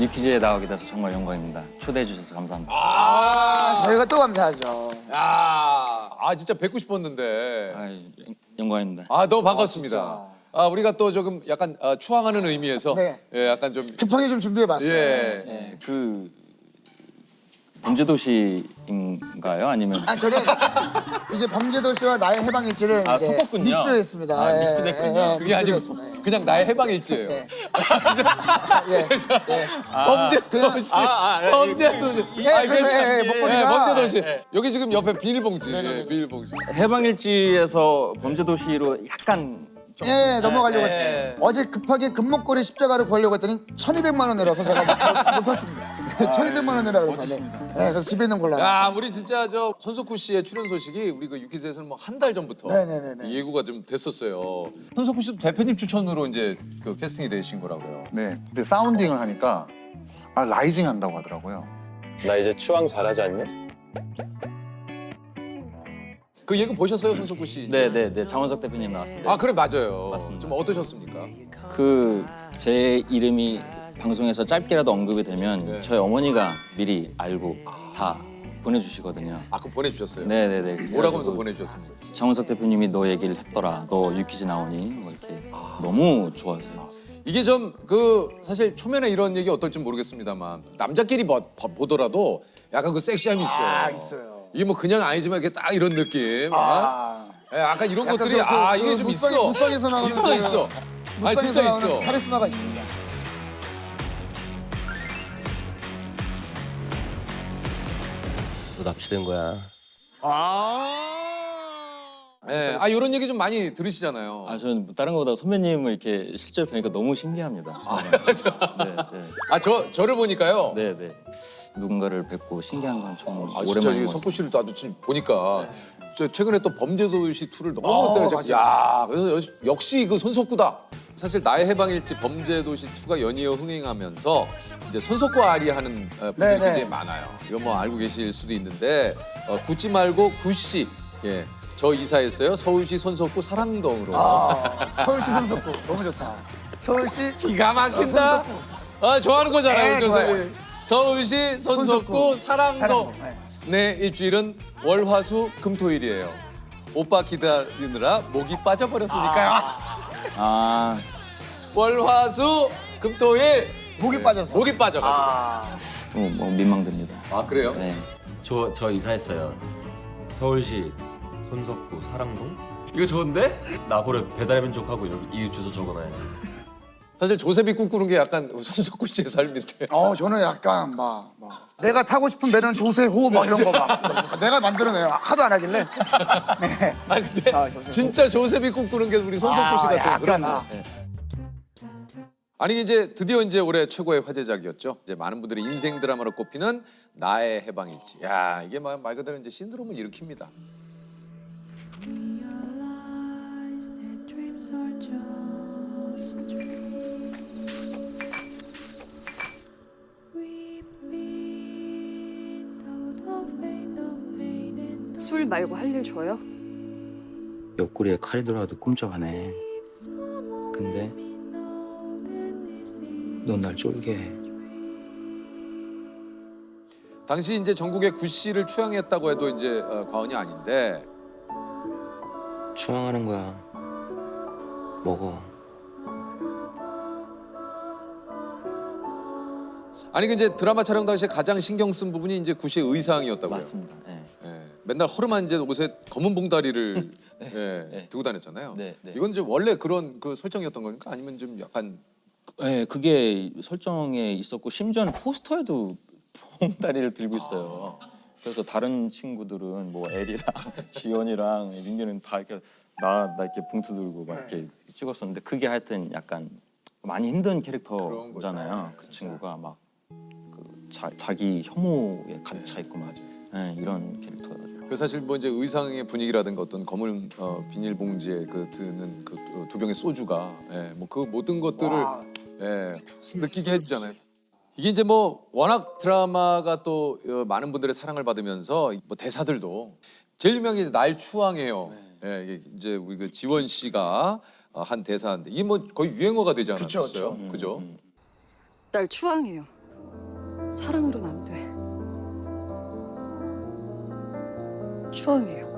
[SPEAKER 13] 유퀴즈에 나오게 돼서 정말 영광입니다. 초대해 주셔서 감사합니다.
[SPEAKER 2] 저희가 또 감사하죠.
[SPEAKER 1] 진짜 뵙고 싶었는데.
[SPEAKER 13] 영광입니다.
[SPEAKER 1] 너무 반갑습니다. 우리가 또 조금 약간 추앙하는 의미에서 예, 약간 좀
[SPEAKER 2] 급하게 좀 준비해봤어요.
[SPEAKER 1] 예.
[SPEAKER 2] 네.
[SPEAKER 13] 그 범죄도시인가요? 아니면
[SPEAKER 2] 저는 이제 범죄도시와 나의 해방일지를 이제
[SPEAKER 13] 섞었군요.
[SPEAKER 2] 믹스했습니다.
[SPEAKER 13] 믹스됐군요.
[SPEAKER 1] 그게 아니고 그냥 나의 해방일지예요. 범죄도시. 범죄도시. 범죄도시. 여기 지금 옆에 비닐봉지. 예, 비닐봉지.
[SPEAKER 13] 해방일지에서 범죄도시로 약간
[SPEAKER 2] 넘어가려고 했어요. 어제 급하게 금목걸이 십자가를 구하려고 했더니 1,200만 원 내라서 제가 못 샀습니다. 1,200만 원 내라 그래서 그래서 집에 있는 걸로.
[SPEAKER 1] 우리 진짜 저 손석구 씨의 출연 소식이 우리 그 유퀴즈에서는 뭐 한 달 전부터 예고가 좀 됐었어요. 손석구 씨도 대표님 추천으로 이제 그 캐스팅이 되신 거라고요.
[SPEAKER 14] 네. 근데 사운딩을 하니까 라이징 한다고 하더라고요.
[SPEAKER 4] 나 이제 추앙 잘하지 않냐?
[SPEAKER 1] 그 예고 보셨어요, 손석구 씨?
[SPEAKER 13] 네네네. 장원석 대표님 나왔습니다.
[SPEAKER 1] 그래 맞아요.
[SPEAKER 13] 맞습니다.
[SPEAKER 1] 좀 어떠셨습니까?
[SPEAKER 13] 제 이름이 방송에서 짧게라도 언급이 되면 저희 어머니가 미리 알고 다 보내주시거든요.
[SPEAKER 1] 그거 보내주셨어요?
[SPEAKER 13] 네네네.
[SPEAKER 1] 뭐라고 하면서 보내주셨습니까?
[SPEAKER 13] 장원석 대표님이 너 얘기를 했더라. 너 유퀴즈 나오니? 뭐 이렇게 너무 좋아하세요.
[SPEAKER 1] 이게 좀 사실 초면에 이런 얘기 어떨지 모르겠습니다만 남자끼리 보더라도 약간 그 섹시함이 있어요.
[SPEAKER 2] 있어요.
[SPEAKER 1] 이게 뭐 그냥 아니지만 이렇게 딱 이런 느낌. 약간 이런
[SPEAKER 2] 약간
[SPEAKER 1] 것들이 이게 좀 있어.
[SPEAKER 2] 무쌍에서 나오는
[SPEAKER 1] 있어.
[SPEAKER 2] 무쌍에서
[SPEAKER 1] 진짜
[SPEAKER 2] 나오는
[SPEAKER 1] 있어.
[SPEAKER 2] 카리스마가 있습니다.
[SPEAKER 6] 너 납치된 거야.
[SPEAKER 1] 이런 얘기 좀 많이 들으시잖아요.
[SPEAKER 13] 저는 다른 것보다 선배님을 이렇게 실제로 뵈니까 너무 신기합니다.
[SPEAKER 1] 저를 보니까요.
[SPEAKER 13] 네네. 누군가를 뵙고 신기한 건 처음
[SPEAKER 1] 진짜
[SPEAKER 13] 오랜만에
[SPEAKER 1] 이 석구 씨를 나도 지금 보니까 저 최근에 또 범죄도시 2를 너무
[SPEAKER 2] 맞아요.
[SPEAKER 1] 그래서 역시 그 손석구다. 사실 나의 해방일지 범죄도시 2가 연이어 흥행하면서 이제 손석구 아리 하는 분들이 굉장히 많아요. 이거 뭐 알고 계실 수도 있는데 구찌 말고 구씨. 예. 저 이사했어요. 서울시 손석구 사랑동으로.
[SPEAKER 2] 서울시 손석구 너무 좋다. 서울시
[SPEAKER 1] 기가 막힌다. 좋아하는 거잖아요.
[SPEAKER 2] 좋아요.
[SPEAKER 1] 서울시 손석구 사랑동. 네, 일주일은 월화수 금토일이에요. 오빠 기다리느라 목이 빠져버렸으니까요. 월화수 금토일
[SPEAKER 2] 목이 빠져서.
[SPEAKER 1] 목이 빠져가지고.
[SPEAKER 13] 뭐 민망됩니다.
[SPEAKER 1] 그래요?
[SPEAKER 13] 네.
[SPEAKER 6] 저 이사했어요. 서울시 손석구 사랑동. 이거 좋은데? 나보러 배달의민족하고 여기 이 주소 적어놔야지.
[SPEAKER 1] 사실 조셉이 꿈꾸는 게 약간 손석구 씨의 삶인데.
[SPEAKER 2] 저는 약간 내가 타고 싶은 배는 조세호 막 이런 거 내가 만들어내요. 하도 안 하길래. 네.
[SPEAKER 1] 근데 진짜 조셉이 꿈꾸는 게 우리 손석구 씨 같은 그런. 이제 드디어 이제 올해 최고의 화제작이었죠. 이제 많은 분들이 인생 드라마로 꼽히는 나의 해방일지. 이게 말 그대로 이제 신드롬을 일으킵니다.
[SPEAKER 15] 술 말고 할 일 줘요?
[SPEAKER 6] 옆구리에 칼이 들어와도 꿈쩍하네. 근데 넌 날 쫄게 해.
[SPEAKER 1] 당시 이제 전국의 구씨를 추앙했다고 해도 이제 과언이 아닌데.
[SPEAKER 6] 추앙하는 거야. 먹어.
[SPEAKER 1] 이제 드라마 촬영 당시에 가장 신경 쓴 부분이 이제 구씨의 의상이었다고요.
[SPEAKER 13] 맞습니다. 네.
[SPEAKER 1] 맨날 허름한 이제 옷에 검은 봉다리를 들고 다녔잖아요. 이건 이제 원래 그런 그 설정이었던 겁니까? 아니면 좀 약간
[SPEAKER 13] 그게 설정에 있었고 심지어는 포스터에도 봉다리를 들고 있어요. 그래서 다른 친구들은 뭐 엘이랑 지원이랑 민규는 다 이렇게 나 이렇게 봉투 들고 막 이렇게 찍었었는데 그게 하여튼 약간 많이 힘든 캐릭터잖아요. 그 친구가 막 자기 혐오에 가득 차 있고 막 이런 캐릭터여가지고.
[SPEAKER 1] 그 사실 뭐 이제 의상의 분위기라든가 어떤 검은 비닐봉지에 드는 그 두 병의 소주가 뭐 그 모든 것들을 느끼게 해주잖아요. 이게 이제 뭐 워낙 드라마가 또 많은 분들의 사랑을 받으면서 뭐 대사들도 제일 유명한 게 이제 날 추앙해요. 이게 이제 우리 그 지원 씨가 한 대사인데 이게 뭐 거의 유행어가 되지 않았어요? 그죠?
[SPEAKER 15] 날 추앙해요. 사랑으로는 안 돼. 추앙해요.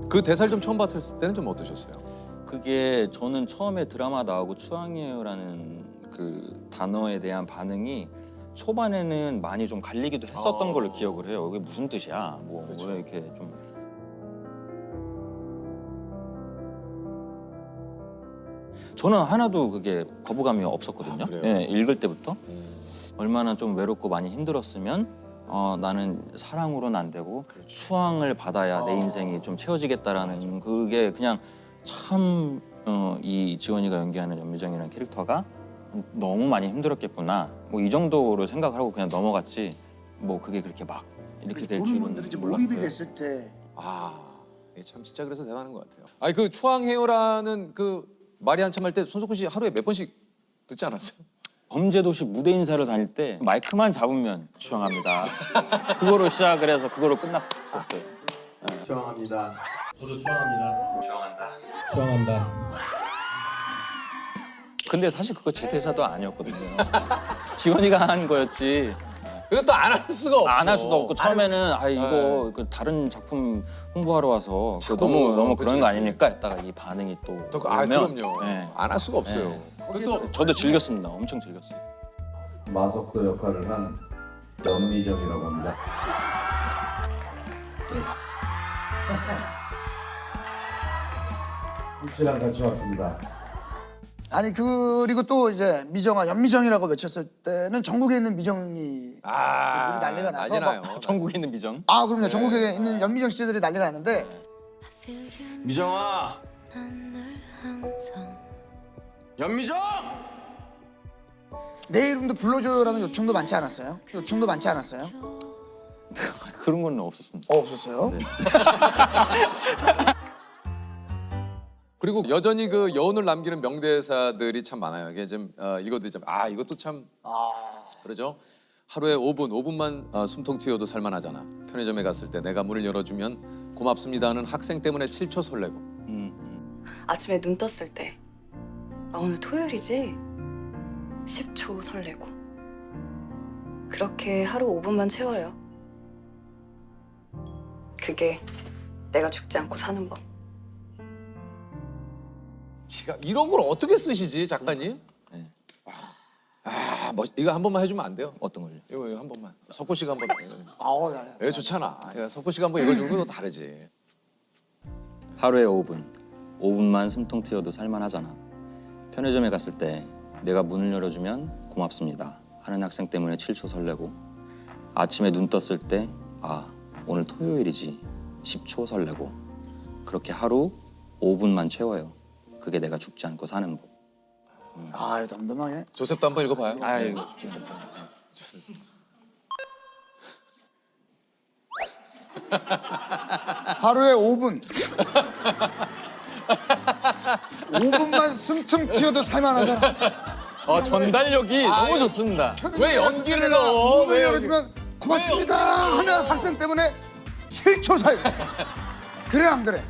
[SPEAKER 1] 그 대사를 좀 처음 봤을 때는 좀 어떠셨어요?
[SPEAKER 16] 그게 저는 처음에 드라마 나오고 추앙해요라는 그 단어에 대한 반응이 초반에는 많이 좀 갈리기도 했었던 걸로 기억을 해요. 이게 무슨 뜻이야? 뭐 왜 이렇게 좀 저는 하나도 그게 거부감이 없었거든요. 예, 읽을 때부터 얼마나 좀 외롭고 많이 힘들었으면 나는 사랑으로는 안 되고 추앙을 받아야 내 인생이 좀 채워지겠다라는 그게 그냥 참 이 지원이가 연기하는 연미정이라는 캐릭터가 너무 많이 힘들었겠구나 뭐 이 정도로 생각을 하고 그냥 넘어갔지 뭐 그게 그렇게 막 이렇게 될
[SPEAKER 2] 보는
[SPEAKER 16] 줄은
[SPEAKER 2] 분들이 좀
[SPEAKER 16] 몰랐어요.
[SPEAKER 2] 몰입이 됐을 때
[SPEAKER 1] 이게 참 진짜 그래서 대단한 것 같아요. 아니 그 추앙해요라는 그 말이 한참 할 때 손석구 씨 하루에 몇 번씩 듣지 않았어요?
[SPEAKER 16] 범죄도시 무대 인사를 다닐 때 마이크만 잡으면 추앙합니다. 그거로 시작을 해서 그거로 끝났었어요.
[SPEAKER 6] 추앙합니다. 저도 추앙합니다. 추앙한다.
[SPEAKER 16] 추앙한다. 근데 사실 그거 제 대사도 아니었거든요. 지원이가 한 거였지.
[SPEAKER 1] 그것도 안 할 수가 없어.
[SPEAKER 16] 안 할 수가 없고 처음에는 이거 그 다른 작품 홍보하러 와서 그 너무 그런 거 아닙니까? 했다가 이 반응이 또
[SPEAKER 1] 그럼요.
[SPEAKER 16] 네.
[SPEAKER 1] 안 할 수가 없어요.
[SPEAKER 16] 네. 저도 즐겼습니다. 엄청 즐겼어요.
[SPEAKER 17] 마석도 역할을 한 연미정이라고 합니다. 씨랑 같이 왔습니다.
[SPEAKER 2] 아니 그리고 또 이제 미정아 연미정이라고 외쳤을 때는 전국에 있는 미정이 난리가 나서 막
[SPEAKER 16] 전국에 있는 미정?
[SPEAKER 2] 그럼요. 전국에 있는 연미정 씨들이 난리가 났는데
[SPEAKER 6] 미정아. 연미정.
[SPEAKER 2] 내 이름도 불러줘요라는 요청도 많지 않았어요? 요청도 많지 않았어요?
[SPEAKER 16] 그런 건 없었습니다.
[SPEAKER 2] 없었어요?
[SPEAKER 16] 네.
[SPEAKER 1] 그리고 여전히 그 여운을 남기는 명대사들이 참 많아요. 이게 좀 읽어드리자면 이것도 참 그러죠. 하루에 5분만 숨통 튀어도 살만하잖아. 편의점에 갔을 때 내가 문을 열어주면 고맙습니다 하는 학생 때문에 7초 설레고.
[SPEAKER 15] 아침에 눈 떴을 때 오늘 토요일이지? 10초 설레고. 그렇게 하루 5분만 채워요. 그게 내가 죽지 않고 사는 법.
[SPEAKER 1] 이런 걸 어떻게 쓰시지 작가님?
[SPEAKER 16] 네.
[SPEAKER 1] 이거 한 번만 해주면 안 돼요?
[SPEAKER 16] 어떤 걸요?
[SPEAKER 1] 이거 한 번만. 석구 씨가 한 번.
[SPEAKER 2] 야.
[SPEAKER 1] 이거 좋잖아. 석구 씨가 한번 이걸 주면 또 다르지.
[SPEAKER 16] 하루에 5분만 숨통 튀어도 살만하잖아. 편의점에 갔을 때 내가 문을 열어주면 고맙습니다 하는 학생 때문에 7초 설레고 아침에 눈 떴을 때 오늘 토요일이지 10초 설레고 그렇게 하루 5분만 채워요. 그게 내가 죽지 않고 사는 법.
[SPEAKER 2] 덤덤하게.
[SPEAKER 1] 조셉도 한번 읽어봐요.
[SPEAKER 16] 조셉도.
[SPEAKER 2] 하루에 5분. 5분만 숨통 튀어도 살만하잖아.
[SPEAKER 16] 전달력이 너무 좋습니다.
[SPEAKER 1] 왜 연기를 넣어?
[SPEAKER 2] 문을 열어주면 고맙습니다 하는 학생 때문에 7초 사이. 그래 안 그래?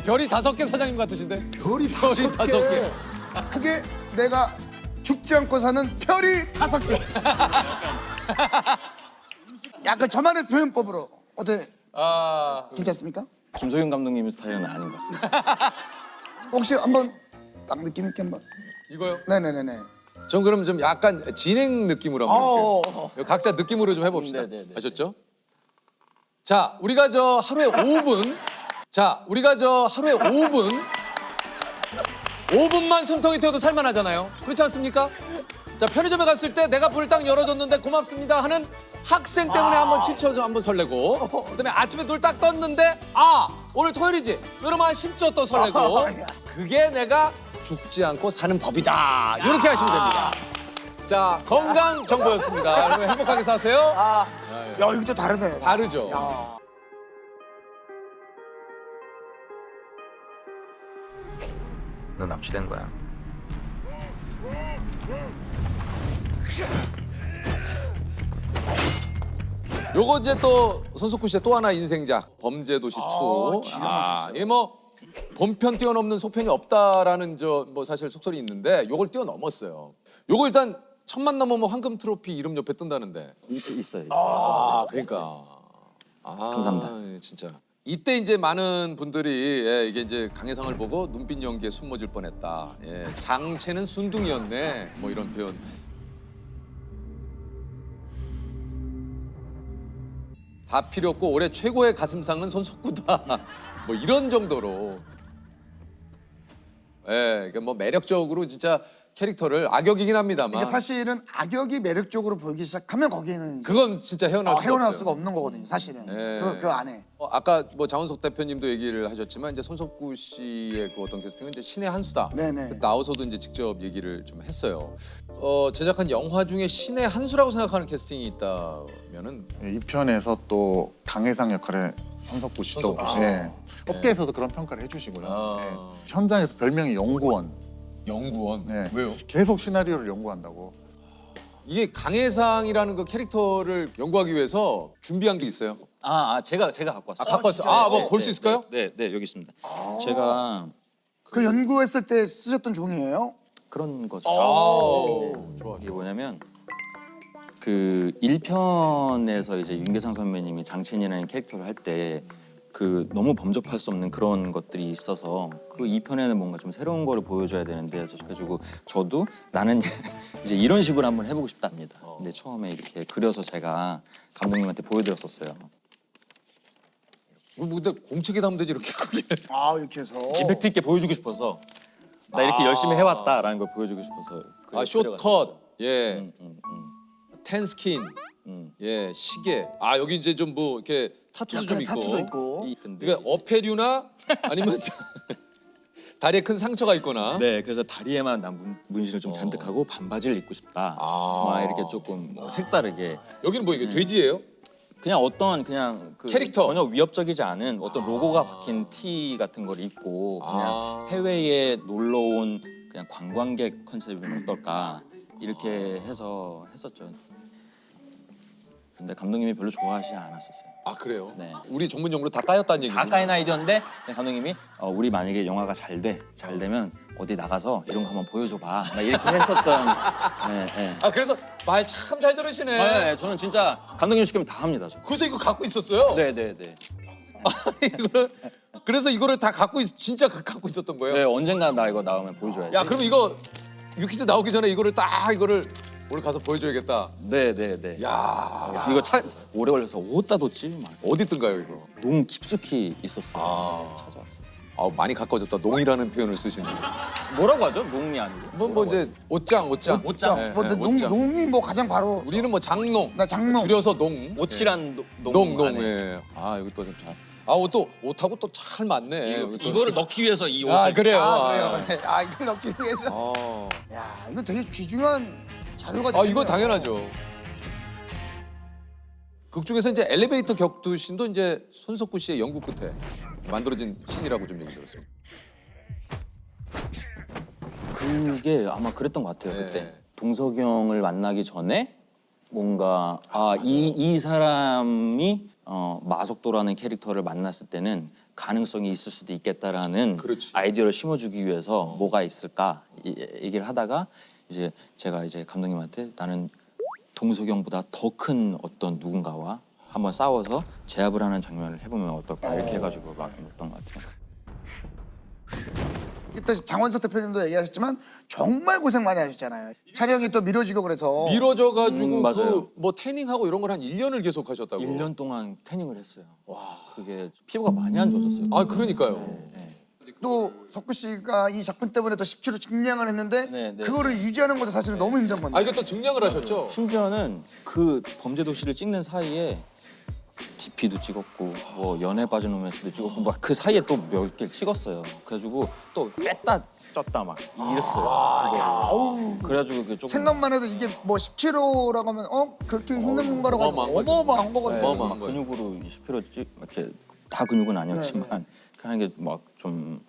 [SPEAKER 1] 별이 5개 사장님 같으신데?
[SPEAKER 2] 별이 5개. 그게 내가 죽지 않고 사는 별이 5개. 약간 저만의 표현법으로 어때? 괜찮습니까?
[SPEAKER 16] 김소영 감독님 스타일은 아닌 것 같습니다.
[SPEAKER 2] 혹시 한번 딱 느낌 있게 한번.
[SPEAKER 1] 이거요?
[SPEAKER 2] 네네네네.
[SPEAKER 1] 전 그럼 좀 약간 진행 느낌으로 한번 해볼게요. 각자 느낌으로 좀 해봅시다. 아셨죠? 자, 우리가 하루에 5분. 우리가 하루에 5분만 숨통이 튀어도 살만하잖아요. 그렇지 않습니까? 자, 편의점에 갔을 때 내가 문을 딱 열어줬는데 고맙습니다 하는 학생 때문에 한번 7초 한번 설레고, 그다음에 아침에 눈을 딱 떴는데 오늘 토요일이지. 이러면 한 10초 또 설레고. 그게 내가 죽지 않고 사는 법이다. 이렇게 하시면 됩니다. 자, 건강 정보였습니다. 여러분 행복하게 사세요.
[SPEAKER 2] 야, 이것도 다르네.
[SPEAKER 1] 다르죠.
[SPEAKER 4] 너 납치된 거야.
[SPEAKER 1] 요거 이제 또 손석구 씨의 또 하나 인생작 범죄도시 2.
[SPEAKER 2] 기가 막혔어요.
[SPEAKER 1] 이게 뭐 본편 뛰어넘는 속편이 없다라는 사실 속설이 있는데 요걸 뛰어넘었어요. 요거 일단 천만 넘으면 황금 트로피 이름 옆에 뜬다는데.
[SPEAKER 16] 있어요.
[SPEAKER 1] 아, 그러니까. 아,
[SPEAKER 16] 감사합니다.
[SPEAKER 1] 진짜. 이때 이제 많은 분들이 예, 이게 이제 강혜상을 보고 눈빛 연기에 숨어질 뻔했다. 예, 장체는 순둥이였네. 뭐 이런 표현. 다 필요 없고 올해 최고의 가슴상은 손석구다. 뭐 이런 정도로. 예, 이게 뭐 매력적으로 진짜 캐릭터를 악역이긴 합니다만.
[SPEAKER 2] 이게 사실은 악역이 매력적으로 보이기 시작하면 거기는 이제
[SPEAKER 1] 그건 진짜 헤어날 수가
[SPEAKER 2] 헤어날
[SPEAKER 1] 없어요.
[SPEAKER 2] 수가 없는 거거든요, 사실은.
[SPEAKER 1] 예.
[SPEAKER 2] 그 안에.
[SPEAKER 1] 아까 뭐 장원석 대표님도 얘기를 하셨지만 이제 손석구 씨의 그 어떤 캐스팅은 이제 신의 한 수다.
[SPEAKER 2] 네네.
[SPEAKER 1] 나와서도 이제 직접 얘기를 좀 했어요. 제작한 영화 중에 신의 한 수라고 생각하는 캐스팅이 있다면은
[SPEAKER 14] 이 편에서 또 강혜상 역할의 손석구 씨도
[SPEAKER 1] 손석구 씨.
[SPEAKER 14] 예. 업계에서도 그런 평가를 해주시고요. 예. 현장에서 별명이 연구원.
[SPEAKER 1] 연구원?
[SPEAKER 14] 네.
[SPEAKER 1] 왜요?
[SPEAKER 14] 계속 시나리오를 연구한다고.
[SPEAKER 1] 이게 강혜상이라는 그 캐릭터를 연구하기 위해서 준비한 게 있어요.
[SPEAKER 16] 제가 갖고 왔어요.
[SPEAKER 1] 갖고 왔어요. 뭐 볼 수 있을까요?
[SPEAKER 16] 네, 여기 있습니다. 제가
[SPEAKER 2] 그 연구했을 때 쓰셨던 종이에요?
[SPEAKER 16] 그런 거죠.
[SPEAKER 1] 좋아.
[SPEAKER 16] 이게 뭐냐면 그 1편에서 이제 윤계상 선배님이 장친이라는 캐릭터를 할 때 그 너무 범접할 수 없는 그런 것들이 있어서 그 2편에는 뭔가 좀 새로운 거를 보여줘야 되는데 그래가지고 저도 나는 이제 이런 식으로 한번 해보고 싶답니다. 근데 처음에 이렇게 그려서 제가 감독님한테 보여드렸었어요.
[SPEAKER 1] 뭐 근데 공책에 담으면 되지 이렇게 크게.
[SPEAKER 2] 이렇게 해서.
[SPEAKER 16] 임팩트 있게 보여주고 싶어서 나 이렇게 열심히 해왔다라는 걸 보여주고 싶어서.
[SPEAKER 1] 숏컷, 예, 텐스킨, 예, 시계. 여기 이제 좀 뭐 이렇게 타투도 좀 있고.
[SPEAKER 2] 타투도 있고.
[SPEAKER 1] 그러니까 어패류나 아니면 다리에 큰 상처가 있거나.
[SPEAKER 16] 네, 그래서 다리에만 난 문신을 좀 잔뜩 하고 반바지를 입고 싶다. 막 이렇게 조금 뭐 색다르게.
[SPEAKER 1] 여기는 뭐 이게 돼지예요?
[SPEAKER 16] 그냥 어떤 그냥 그
[SPEAKER 1] 캐릭터.
[SPEAKER 16] 전혀 위협적이지 않은 어떤 로고가 박힌 티 같은 걸 입고 그냥 해외에 놀러 온 그냥 관광객 컨셉이면 어떨까 이렇게 해서 했었죠. 근데 감독님이 별로 좋아하시지 않았었어요.
[SPEAKER 1] 그래요?
[SPEAKER 16] 네.
[SPEAKER 1] 우리 전문 용어로 다 까였다는 얘기군요.
[SPEAKER 16] 다 까인 아이디어인데 감독님이 우리 만약에 영화가 잘 되면 어디 나가서 이런 거 한번 보여줘봐. 막 이렇게 했었던. 네.
[SPEAKER 1] 그래서 말 참 잘 들으시네.
[SPEAKER 16] 네, 저는 진짜 감독님 시키면 다 합니다.
[SPEAKER 1] 그래서 이거 갖고 있었어요?
[SPEAKER 16] 네.
[SPEAKER 1] 그래서 이거를 다 진짜 갖고 있었던 거예요?
[SPEAKER 16] 네, 언젠가 나 이거 나오면 보여줘야지.
[SPEAKER 1] 야, 그럼 이거 유키즈 나오기 전에 이거를 오늘 가서 보여줘야겠다.
[SPEAKER 16] 네.
[SPEAKER 1] 야,
[SPEAKER 16] 이거 오래 걸려서 어디다 뒀지? 막.
[SPEAKER 1] 어디 뜬가요 이거?
[SPEAKER 16] 너무 깊숙이 있었어요. 찾아왔어요.
[SPEAKER 1] 많이 가까워졌다. 농이라는 표현을 쓰시는.
[SPEAKER 16] 뭐라고 하죠? 농이 아니고?
[SPEAKER 1] 뭐 이제 옷장. 네,
[SPEAKER 2] 근데 농이 뭐 가장 바로.
[SPEAKER 1] 우리는 뭐 장농.
[SPEAKER 2] 나 장농.
[SPEAKER 1] 줄여서 농.
[SPEAKER 16] 옷이란
[SPEAKER 1] 농. 예. 이거 또 좀 잘. 옷하고 또 잘 맞네.
[SPEAKER 16] 이거를 넣기 위해서 이 옷을.
[SPEAKER 1] 그래요.
[SPEAKER 2] 이걸 넣기 위해서. 야, 이거 되게 귀중한 자료가 되네요.
[SPEAKER 1] 이거 당연하죠. 극 중에서 이제 엘리베이터 격투신도 이제 손석구 씨의 연구 끝에 만들어진 신이라고 좀 얘기 들었습니다.
[SPEAKER 16] 그게 아마 그랬던 것 같아요. 그때 동석이 형을 만나기 전에 뭔가 이 사람이 마석도라는 캐릭터를 만났을 때는 가능성이 있을 수도 있겠다라는 아이디어를 심어주기 위해서 뭐가 있을까 얘기를 하다가 이제 제가 이제 감독님한테 나는 동석이 형보다 더 큰 어떤 누군가와 한번 싸워서 제압을 하는 장면을 해보면 어떨까 이렇게 해가지고 막 넣었던 것 같아요.
[SPEAKER 2] 이때 장원석 대표님도 얘기하셨지만 정말 고생 많이 하셨잖아요. 촬영이 또 미뤄지고 그래서.
[SPEAKER 1] 미뤄져가지고
[SPEAKER 16] 맞아요.
[SPEAKER 1] 뭐 태닝하고 이런 걸 한 1년을 계속 하셨다고.
[SPEAKER 16] 1년 동안 태닝을 했어요. 와, 그게 피부가 많이 안 좋아졌어요.
[SPEAKER 1] 그러니까요.
[SPEAKER 2] 또 석구 씨가 이 작품 때문에 또 10kg 증량을 했는데 그거를 유지하는 것도 사실은 너무 힘든 건데.
[SPEAKER 1] 이거 또 증량을 하셨죠?
[SPEAKER 16] 심지어는 그 범죄도시를 찍는 사이에 DP도 찍었고 뭐 연애 빠진 로맨스도 찍었고 막 그 사이에 또 몇 개 찍었어요. 그래가지고 또 뺐다 쪘다 막 이랬어요. 그래가지고 그 조금
[SPEAKER 2] 생각만 해도 이게 뭐 10kg라고 하면 그렇게 힘든 거라고 어마어마한 거거든요.
[SPEAKER 16] 근육으로 20kg 찍 이렇게 다 근육은 아니었지만 하는 게 막 좀.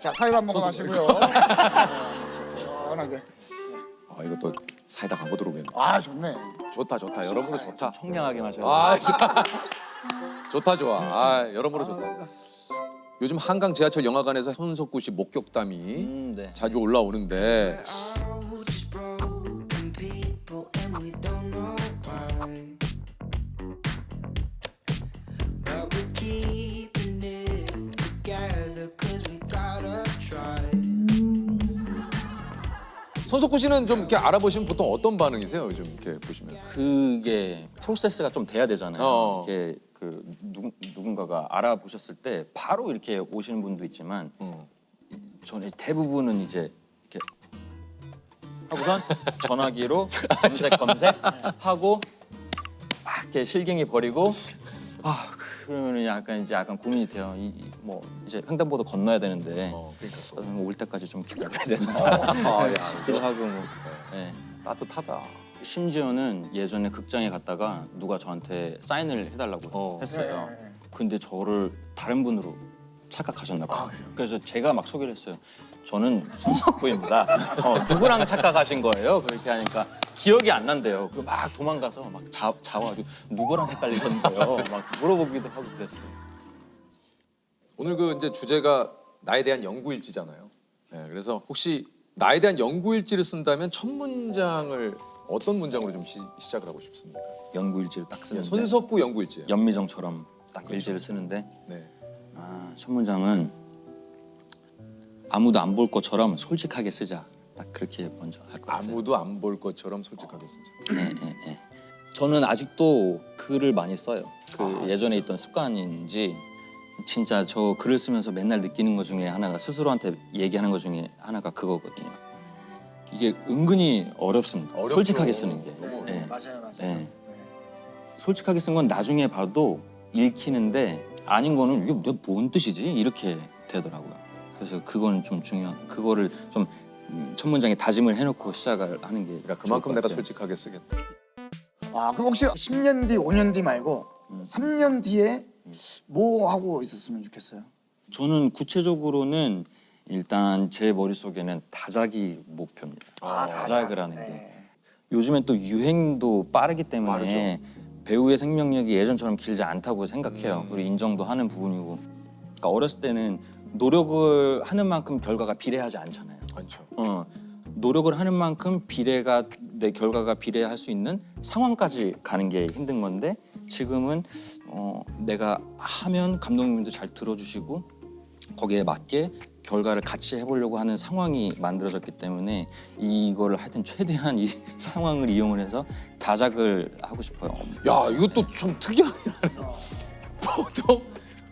[SPEAKER 2] 자, 사이다 한 모금 하시고요. 시원하게.
[SPEAKER 1] 이거 또 사이다 광고 들어오겠네.
[SPEAKER 2] 좋네.
[SPEAKER 1] 좋다. 여러모로 좋다.
[SPEAKER 16] 청량하게 마셔요.
[SPEAKER 1] 좋다. 여러모로 좋다. 요즘 한강 지하철 영화관에서 손석구 씨 목격담이 자주 올라오는데 손석구 씨는 좀 이렇게 알아보시면 보통 어떤 반응이세요? 요즘 이렇게 보시면.
[SPEAKER 16] 그게 프로세스가 좀 돼야 되잖아요.
[SPEAKER 1] 어.
[SPEAKER 16] 이게 그 누군가가 알아보셨을 때 바로 이렇게 오시는 분도 있지만 저는 대부분은 이제 이렇게 하고선 전화기로 검색하고 막 이렇게 실갱이 버리고 그러면은 약간 고민이 돼요. 뭐 이제 횡단보도 건너야 되는데 올 때까지 좀 기다려야 되나 싶기도 하고 뭐. 네.
[SPEAKER 1] 따뜻하다.
[SPEAKER 16] 심지어는 예전에 극장에 갔다가 누가 저한테 사인을 해달라고 했어요. 근데 저를 다른 분으로 착각하셨나 봐요. 그래서 제가 막 소개를 했어요. 저는 손석구입니다. 누구랑 착각하신 거예요? 그렇게 하니까 기억이 안 난대요. 그 막 도망가서 막 자와가지고 누구랑 헷갈리셨는데요? 막 물어보기도 하고 그랬어요.
[SPEAKER 1] 오늘 그 이제 주제가 나에 대한 연구일지잖아요. 네, 그래서 혹시 나에 대한 연구일지를 쓴다면 첫 문장을 어떤 문장으로 좀 시작을 하고 싶습니까?
[SPEAKER 16] 연구일지를 딱 쓰는데
[SPEAKER 1] 손석구 연구일지.
[SPEAKER 16] 연미정처럼 딱
[SPEAKER 1] 그렇죠.
[SPEAKER 16] 일지를 쓰는데
[SPEAKER 1] 네.
[SPEAKER 16] 첫 문장은 아무도 안 볼 것처럼 솔직하게 쓰자. 딱 그렇게 먼저 할 것 같아요.
[SPEAKER 1] 아무도 안 볼 것처럼 솔직하게 쓰자.
[SPEAKER 16] 네. 저는 아직도 글을 많이 써요. 예전에 있던 습관인지 진짜 저 글을 쓰면서 맨날 느끼는 것 중에 하나가 스스로한테 얘기하는 것 중에 하나가 그거거든요. 이게 은근히 어렵습니다.
[SPEAKER 1] 어렵죠.
[SPEAKER 16] 솔직하게 쓰는 게.
[SPEAKER 2] 네, 맞아요.
[SPEAKER 16] 네. 솔직하게 쓴 건 나중에 봐도 읽히는데 아닌 거는 이게 내가 뭔 뜻이지? 이렇게 되더라고요. 그래서 그건 좀 중요한. 그거를 좀 첫 문장에 다짐을 해놓고 시작을 하는 게.
[SPEAKER 1] 그러니까 그만큼 내가 솔직하게 쓰겠다.
[SPEAKER 2] 그럼 혹시 10년 뒤, 5년 뒤 말고 3년 뒤에 뭐 하고 있었으면 좋겠어요?
[SPEAKER 16] 저는 구체적으로는 일단 제 머릿속에는 다작이 목표입니다. 다작을 하는 게. 요즘엔 또 유행도 빠르기 때문에 배우의 생명력이 예전처럼 길지 않다고 생각해요. 그리고 인정도 하는 부분이고. 그러니까 어렸을 때는 노력을 하는 만큼 결과가 비례하지 않잖아요.
[SPEAKER 1] 그렇죠.
[SPEAKER 16] 노력을 하는 만큼 내 결과가 비례할 수 있는 상황까지 가는 게 힘든 건데 지금은 내가 하면 감독님도 잘 들어주시고 거기에 맞게 결과를 같이 해보려고 하는 상황이 만들어졌기 때문에 이거를 하여튼 최대한 이 상황을 이용을 해서 다작을 하고 싶어요.
[SPEAKER 1] 야, 이것도 좀 특이하긴 하네요. 보통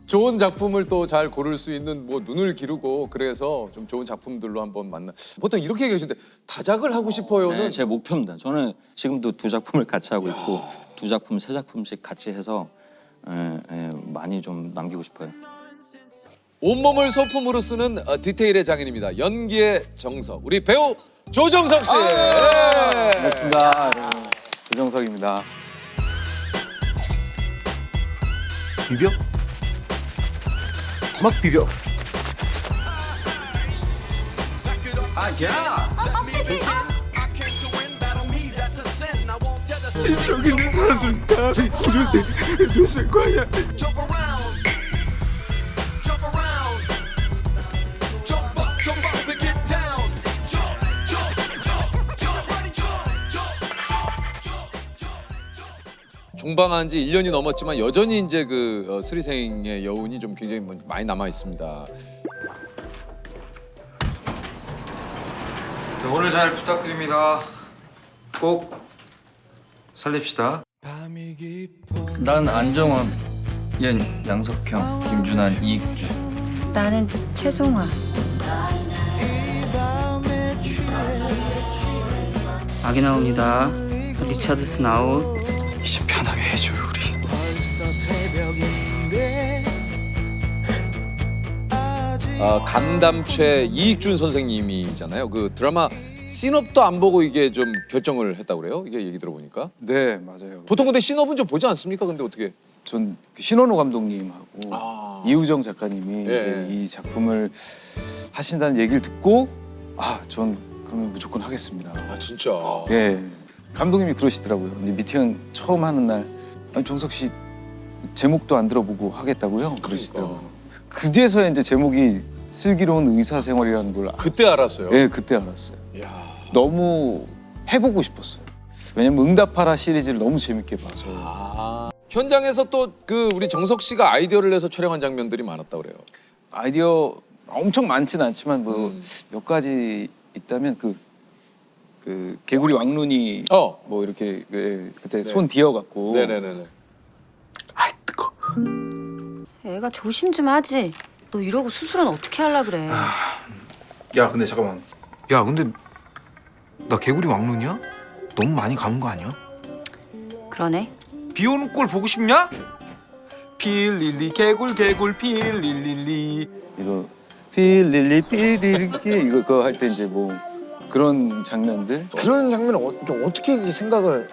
[SPEAKER 1] 좋은 작품을 또 잘 고를 수 있는 뭐 눈을 기르고 그래서 좀 좋은 작품들로 한번 보통 이렇게 얘기하시는데 다작을 하고 싶어요는
[SPEAKER 16] 네, 제 목표입니다. 저는 지금도 2작품을 같이 하고 있고 2작품, 3작품씩 같이 해서 많이 좀 남기고 싶어요.
[SPEAKER 1] 온몸을 소품으로 쓰는 디테일의 장인입니다. 연기의 정석. 우리 배우 조정석 씨.
[SPEAKER 18] 반갑습니다. 조정석입니다. 비벼? 막 비벼.
[SPEAKER 12] 여기 있는 사람들은 다 이럴 때 됐을 거야.
[SPEAKER 1] 종방한 지 1년이 넘었지만 여전히 이제 그 스리생의 여운이 좀 굉장히 많이 남아 있습니다.
[SPEAKER 19] 네, 오늘 잘 부탁드립니다. 꼭 살립시다.
[SPEAKER 20] 난 안정원, 얜 양석형, 김준환, 이익주.
[SPEAKER 21] 나는 최송아.
[SPEAKER 20] 아기 나옵니다. 리차드슨 아웃. 이제 편하게 해줘요 우리.
[SPEAKER 1] 감담최 이익준 선생님이잖아요. 그 드라마 씬업도 안 보고 이게 좀 결정을 했다고 그래요? 이게 얘기 들어보니까.
[SPEAKER 18] 네, 맞아요.
[SPEAKER 1] 보통 근데 씬업은 좀 보지 않습니까? 근데 어떻게?
[SPEAKER 18] 전 신원호 감독님하고 이우정 작가님이 이제 이 작품을 하신다는 얘기를 듣고 전 그러면 무조건 하겠습니다.
[SPEAKER 1] 진짜?
[SPEAKER 18] 예. 감독님이 그러시더라고요. 근데 미팅 처음 하는 날 정석 씨 제목도 안 들어보고 하겠다고요? 그러시더라고요. 그제서야 이제 제목이 슬기로운 의사생활이라는 걸
[SPEAKER 1] 그때 알았어요?
[SPEAKER 18] 네, 그때 알았어요. 너무 해보고 싶었어요. 왜냐면 응답하라 시리즈를 너무 재밌게 봐서.
[SPEAKER 1] 현장에서 또 그 우리 정석 씨가 아이디어를 내서 촬영한 장면들이 많았다 그래요.
[SPEAKER 18] 아이디어 엄청 많지는 않지만 뭐 몇 가지 있다면 그 개구리 왕눈이 뭐 이렇게 그때 손 뒤어갖고.
[SPEAKER 1] 네네네네.
[SPEAKER 21] 애가 조심 좀 하지. 너 이러고 수술은 어떻게 하려 그래?
[SPEAKER 19] 야 근데 잠깐만. 야 근데 나 개구리 왕눈이야? 너무 많이 감은 거 아니야?
[SPEAKER 21] 그러네.
[SPEAKER 19] 비 오는 꼴 보고 싶냐? 필릴리 개굴 필릴리.
[SPEAKER 18] 이거 필릴리 필릴리 이거 그거 할 때 이제 뭐 그런 장면들.
[SPEAKER 2] 그런 장면을 어떻게 생각을?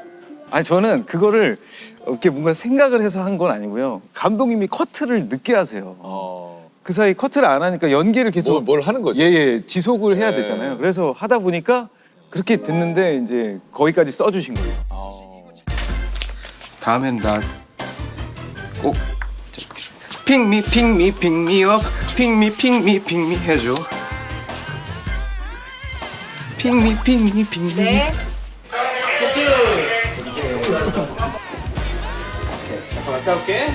[SPEAKER 18] 아니 저는 그거를 이렇게 뭔가 생각을 해서 한 건 아니고요. 감독님이 커트를 늦게 하세요. 그 사이 커트를 안 하니까 연기를 계속
[SPEAKER 1] 뭘 하는 거죠?
[SPEAKER 18] 예, 지속을 해야
[SPEAKER 1] 네.
[SPEAKER 18] 되잖아요. 그래서 하다 보니까 그렇게 됐는데 이제 거기까지 써주신 거예요.
[SPEAKER 19] 다음엔 나 꼭 핑미 업 핑미 해줘. 핑미
[SPEAKER 11] 네.
[SPEAKER 19] 갔다 올게.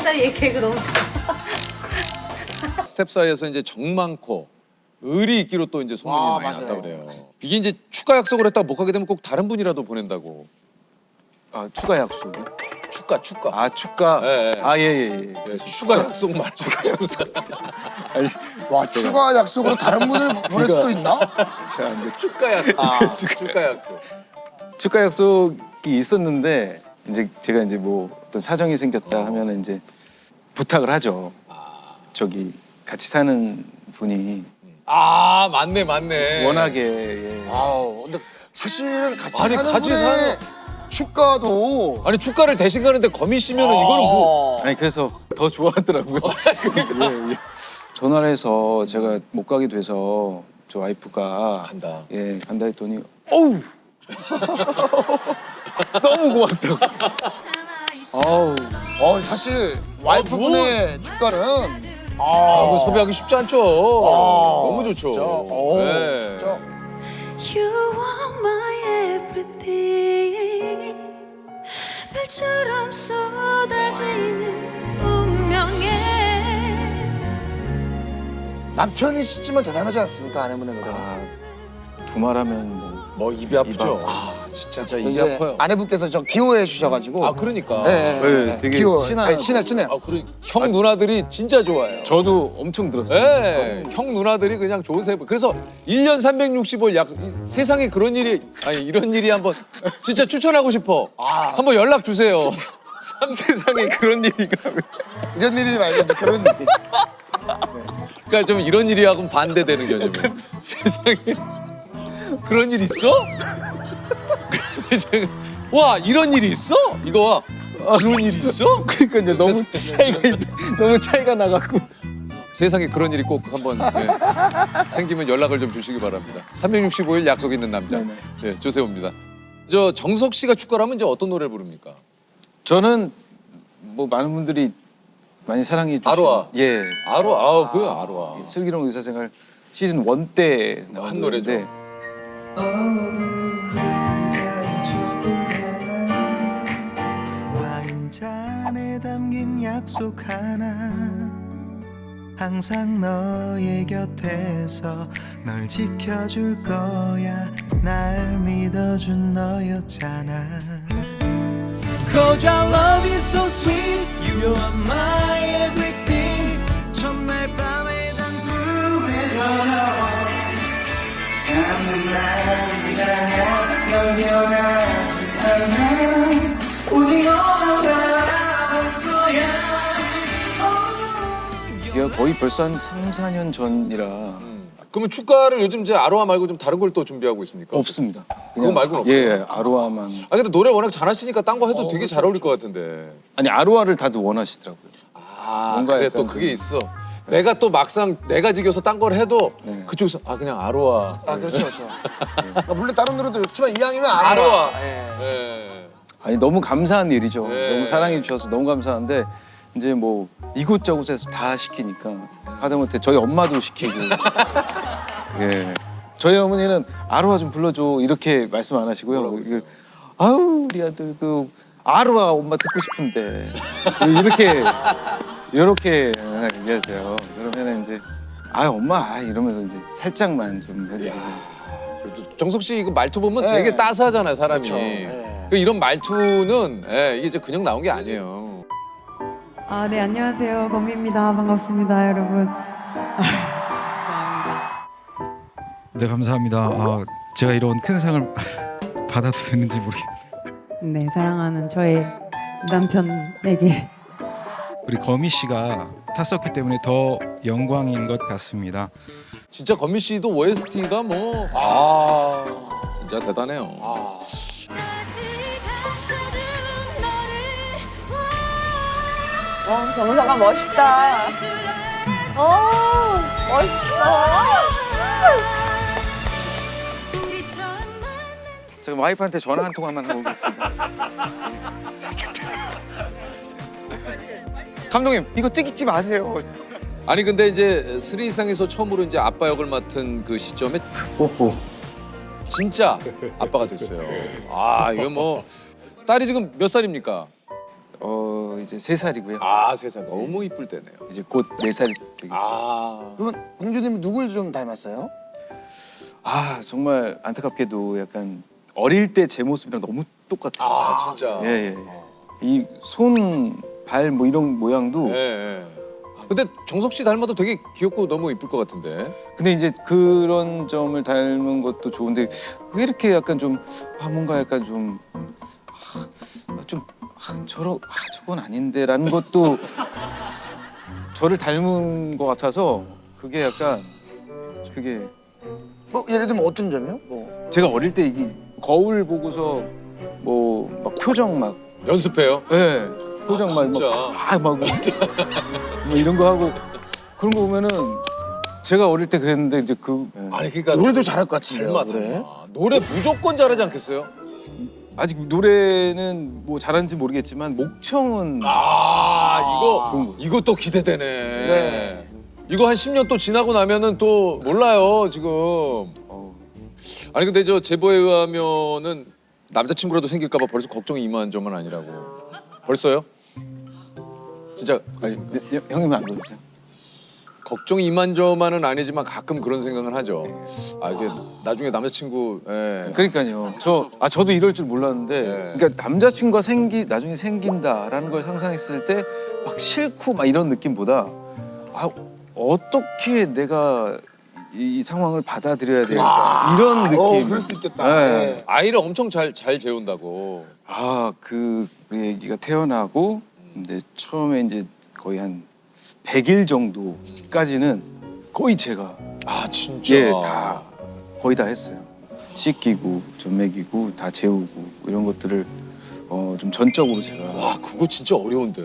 [SPEAKER 11] 나얘 개그 너무 좋아.
[SPEAKER 1] 스텝 사이에서 이제 정 많고 의리 있기로 또 이제 소문이 많이
[SPEAKER 2] 맞아요.
[SPEAKER 1] 났다 그래요. 이게 이제 추가 약속을 했다가 못 가게 되면 꼭 다른 분이라도 보낸다고.
[SPEAKER 18] 아 추가 약속이요?
[SPEAKER 1] 추가.
[SPEAKER 18] 아 추가.
[SPEAKER 1] 예.
[SPEAKER 18] 아 예.
[SPEAKER 1] 추가 약속 말고.
[SPEAKER 2] 와 추가 약속으로 다른 분을 보낼 수도 있나?
[SPEAKER 18] 제가 근데
[SPEAKER 1] 추가 약속. 추가 약속.
[SPEAKER 18] 축가 약속이 있었는데 이제 제가 이제 뭐 어떤 사정이 생겼다 하면은 이제 부탁을 하죠. 저기 같이 사는 분이
[SPEAKER 1] 아 맞네.
[SPEAKER 18] 워낙에 예.
[SPEAKER 2] 근데 사실은 같이
[SPEAKER 1] 아니,
[SPEAKER 2] 사는
[SPEAKER 1] 같이
[SPEAKER 2] 분의
[SPEAKER 1] 사는-
[SPEAKER 2] 축가도
[SPEAKER 1] 아니 축가를 대신 가는데 거미시면은 이거는 뭐.
[SPEAKER 18] 아니 그래서 더 좋아하더라고요. 예, 예. 전화를 해서 제가 못 가게 돼서 저 와이프가
[SPEAKER 1] 간다.
[SPEAKER 18] 예 간다 했더니 어우 너무 고맙다고. 어우.
[SPEAKER 2] 사실 와이프분의 축가는
[SPEAKER 1] 그거 섭외하기 쉽지 않죠. 너무 좋죠.
[SPEAKER 2] 진짜.
[SPEAKER 1] 네.
[SPEAKER 2] 진짜.
[SPEAKER 21] You are my everything. 별처럼 쏟아지는 운명에.
[SPEAKER 2] 남편이시지만 대단하지 않습니까 아내분의 노래?
[SPEAKER 18] 두말하면
[SPEAKER 1] 뭐 입이 아프죠. 진짜 입이 아파요.
[SPEAKER 2] 아내분께서 저 기호해 주셔가지고.
[SPEAKER 1] 그러니까.
[SPEAKER 18] 네, 되게
[SPEAKER 2] 기호.
[SPEAKER 18] 친한.
[SPEAKER 2] 친해요.
[SPEAKER 1] 형 누나들이 진짜 좋아해요.
[SPEAKER 18] 저도 엄청 들었어요.
[SPEAKER 1] 네, 형 누나들이 그냥 좋으세요. 그래서 1년 365일 세상에 그런 일이 이런 일이 한번 진짜 추천하고 싶어. 한번 연락 주세요.
[SPEAKER 18] 세상에 그런 일이가
[SPEAKER 2] 이런 일이 말고 이제 그런 일이.
[SPEAKER 1] 그러니까 좀 이런 일이 하고 반대되는 개념이에요. 세상에 그런 일 있어? 와 이런 일이 있어? 이거 그런 일이 있어?
[SPEAKER 18] 그러니까 이제 너무 차이가 나갖고.
[SPEAKER 1] 세상에 그런 일이 꼭 한번 생기면 연락을 좀 주시기 바랍니다. 365일 약속 있는 남자. 예, 조세호입니다. 저 정석 씨가 축가라면 이제 어떤 노래를 부릅니까?
[SPEAKER 18] 저는 뭐 많은 분들이 많이 사랑해 주신
[SPEAKER 1] 아로하.
[SPEAKER 18] 예.
[SPEAKER 1] 아로하. 그 아로하.
[SPEAKER 18] 슬기로운 의사생활 시즌 1 때 나온
[SPEAKER 1] 한 노래죠.
[SPEAKER 18] 노래인데
[SPEAKER 12] 와인잔에 담긴 약속 하나 항상 너의 곁에서 널 지켜줄 거야 날 믿어준 너였잖아 Cause our love is so sweet You are my everything 첫날 밤에 난 꿈에 전화 가는 날 위하여 널 변하지 않아 오징어가 거야
[SPEAKER 18] 이게 거의 벌써 한 3, 4년 전이라
[SPEAKER 1] 그러면 축가를 요즘 이제 아로하 말고 좀 다른 걸 또 준비하고 있습니까?
[SPEAKER 18] 없습니다.
[SPEAKER 1] 그거 말고는 없어요?
[SPEAKER 18] 예, 아로하만.
[SPEAKER 1] 근데 노래 워낙 잘하시니까 딴 거 해도 되게 잘 어울릴 것 같은데.
[SPEAKER 18] 아니 아로하를 다들 원하시더라고요.
[SPEAKER 1] 뭔가 그래 또 그게 있어. 내가 또 막상 내가 지겨서 딴 걸 해도 그쪽에서 그냥 아로하.
[SPEAKER 2] 그렇죠. 그러니까 물론 다른 노래도 좋지만 이왕이면 아로하.
[SPEAKER 18] 아니 너무 감사한 일이죠.
[SPEAKER 1] 네.
[SPEAKER 18] 너무 사랑해 주셔서 너무 감사한데 이제 뭐 이곳저곳에서 다 시키니까 하다못해 저희 엄마도 시키고 예. 저희 어머니는 아로하 좀 불러줘 이렇게 말씀 안 하시고요. 이게, 아우 우리 아들 그 아로하 엄마 듣고 싶은데 이렇게 얘기하세요. 그러면 이제 아 엄마 이러면서 이제 살짝만 좀 해드리고.
[SPEAKER 1] 정석 씨 이거 말투 보면
[SPEAKER 2] 네.
[SPEAKER 1] 되게 따스하잖아요, 사람이.
[SPEAKER 2] 그쵸. 네.
[SPEAKER 1] 그 이런 말투는 이게 이제 그냥 나온 게 아니에요.
[SPEAKER 7] 아, 네, 안녕하세요. 건미입니다. 반갑습니다, 여러분.
[SPEAKER 22] 네, 감사합니다. 아, 제가 이런 큰 상을 받아도 되는지 모르겠네요.
[SPEAKER 7] 네, 사랑하는 저의 남편에게
[SPEAKER 22] 우리 거미 씨가 탔었기 때문에 더 영광인 것 같습니다.
[SPEAKER 1] 진짜 건미 씨도 OST가 뭐 진짜 대단해요.
[SPEAKER 11] 정서가 멋있다. 멋있어.
[SPEAKER 18] 제가 와이프한테 전화 한 통화만 하고 오겠습니다. 감독님 이거 찍지 마세요.
[SPEAKER 1] 아니 근데 이제 스리상에서 처음으로 이제 아빠 역을 맡은 그 시점에
[SPEAKER 18] 뽀뽀.
[SPEAKER 1] 진짜 아빠가 됐어요. 아 이거 뭐 딸이 지금 몇 살입니까?
[SPEAKER 18] 이제 3살이고요.
[SPEAKER 1] 아 3살 너무 이쁠 때네요.
[SPEAKER 18] 이제 곧 4살이 되겠죠.
[SPEAKER 2] 그러면 공주님이 누굴 좀 닮았어요?
[SPEAKER 18] 아 정말 안타깝게도 약간 어릴 때 제 모습이랑 너무 똑같아요.
[SPEAKER 1] 아 진짜.
[SPEAKER 18] 예. 이 손, 발 뭐 이런 모양도.
[SPEAKER 1] 예. 근데 정석 씨 닮아도 되게 귀엽고 너무 이쁠 것 같은데.
[SPEAKER 18] 근데 이제 그런 점을 닮은 것도 좋은데 왜 이렇게 약간 좀 뭔가 약간 좀 저건 아닌데라는 것도 저를 닮은 것 같아서 그게 약간
[SPEAKER 2] 예를 들면 어떤 점이요? 뭐.
[SPEAKER 18] 제가 어릴 때 이게 거울 보고서 뭐 막 표정 막
[SPEAKER 1] 연습해요?
[SPEAKER 18] 네. 표정
[SPEAKER 1] 진짜?
[SPEAKER 18] 막 뭐 이런 거 하고 그런 거 보면은 제가 어릴 때 그랬는데 이제
[SPEAKER 1] 아니 그러니까
[SPEAKER 2] 노래도 잘할 것 같은데요.
[SPEAKER 1] 노래 무조건 잘하지 않겠어요?
[SPEAKER 18] 아직 노래는 뭐 잘하는지 모르겠지만 목청은
[SPEAKER 1] 이거 또 기대되네. 네. 이거 한 10년 또 지나고 나면은 또 몰라요 지금. 아니 근데 저 제보에 의하면은 남자친구라도 생길까봐 벌써 걱정이 이만저만 아니라고. 벌써요? 진짜
[SPEAKER 18] 형님은 안 그러세요?
[SPEAKER 1] 걱정이 이만저만은 아니지만 가끔 그런 생각은 하죠. 아 이게 나중에 남자친구.
[SPEAKER 18] 그러니까요. 저도 이럴 줄 몰랐는데, 그러니까 남자친구가 나중에 생긴다라는 걸 상상했을 때 막 싫고 막 이런 느낌보다 어떻게 내가 이 상황을 받아들여야 될까 이런 느낌.
[SPEAKER 2] 그럴 수 있겠다.
[SPEAKER 18] 네.
[SPEAKER 1] 아이를 엄청 잘 재운다고.
[SPEAKER 18] 우리 애기가 태어나고 근데 처음에 이제 거의 한 100일 정도까지는 거의 제가
[SPEAKER 1] 진짜?
[SPEAKER 18] 다 거의 다 했어요. 씻기고 젖 먹이고 다 재우고 이런 것들을 좀 전적으로 제가
[SPEAKER 1] 그거 진짜 어려운데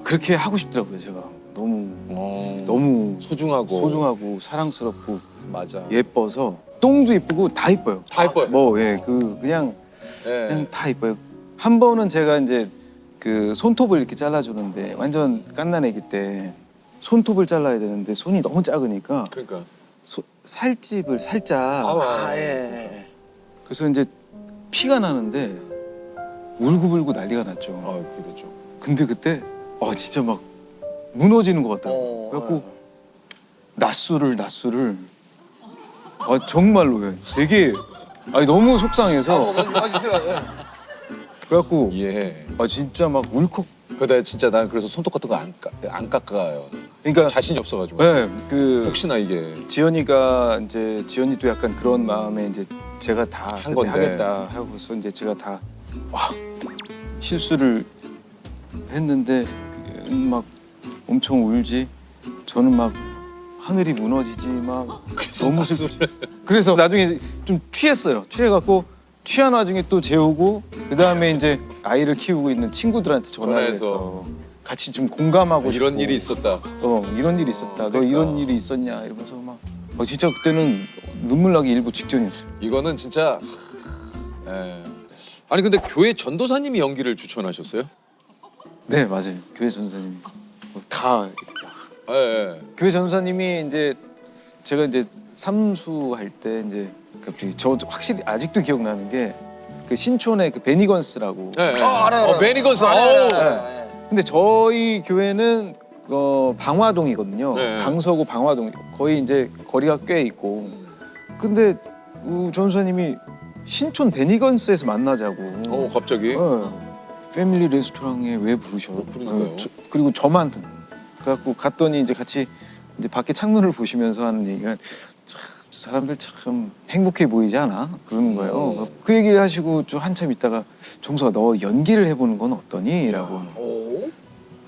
[SPEAKER 18] 그렇게 하고 싶더라고요. 제가 너무 소중하고 사랑스럽고
[SPEAKER 1] 맞아.
[SPEAKER 18] 예뻐서 똥도 이쁘고 다 이뻐요.
[SPEAKER 1] 다 이뻐요.
[SPEAKER 18] 그냥 다 이뻐요. 한 번은 제가 이제 그 손톱을 이렇게 잘라주는데 완전 갓난애기 때 손톱을 잘라야 되는데 손이 너무 작으니까
[SPEAKER 1] 그러니까
[SPEAKER 18] 살집을 살짝 그래서 이제 피가 나는데 울고불고 난리가 났죠.
[SPEAKER 1] 그렇겠죠.
[SPEAKER 18] 근데 그때 진짜 막 무너지는 것 같더라고요. 그래갖고 낮술을 정말로 되게 너무 속상해서 그래갖고 진짜 막 울컥.
[SPEAKER 1] 근데 진짜 난 그래서 손톱 같은 거 안 깎아요.
[SPEAKER 18] 그러니까
[SPEAKER 1] 자신이 없어가지고. 혹시나 이게
[SPEAKER 18] 지연이도 약간 그런 마음에 이제 제가 다
[SPEAKER 1] 한 건데.
[SPEAKER 18] 하겠다 하고서 이제 제가 다 실수를 했는데 막 엄청 울지. 저는 막 하늘이 무너지지 막 너무 슬프. 그래서 나중에 좀 취했어요. 취해갖고 취한 와중에 또 재우고 그 다음에 이제 아이를 키우고 있는 친구들한테 전화를 해서 같이 좀 공감하고 싶고
[SPEAKER 1] 이런 일이 있었다.
[SPEAKER 18] 이런 일이 있었다. 너 이런 일이 있었냐 이러면서 막 진짜 그때는 눈물 나기 일부 직전이었어요.
[SPEAKER 1] 이거는 진짜. 아니 근데 교회 전도사님이 연기를 추천하셨어요?
[SPEAKER 18] 네 맞아요. 교회 전도사님 다. 교회 전도사님이 이제 제가 이제 삼수할 때 이제 갑자기 저 확실히 아직도 기억나는 게 그 신촌에 그 베니건스라고.
[SPEAKER 1] 네.
[SPEAKER 2] 알아요.
[SPEAKER 1] 베니건스.
[SPEAKER 18] 근데 저희 교회는 방화동이거든요.
[SPEAKER 1] 네.
[SPEAKER 18] 강서구 방화동. 거의 이제 거리가 꽤 있고. 근데 전사님이 신촌 베니건스에서 만나자고.
[SPEAKER 1] 갑자기?
[SPEAKER 18] 패밀리 레스토랑에 왜 부르셔?
[SPEAKER 1] 그러니까요.
[SPEAKER 18] 그리고 저만 그래갖고 갔더니 이제 같이 이제 밖에 창문을 보시면서 하는 얘기가 참 사람들 참 행복해 보이지 않아? 그러는 거예요. 그 얘기를 하시고 좀 한참 있다가 종서가 너 연기를 해보는 건 어떠니? 라고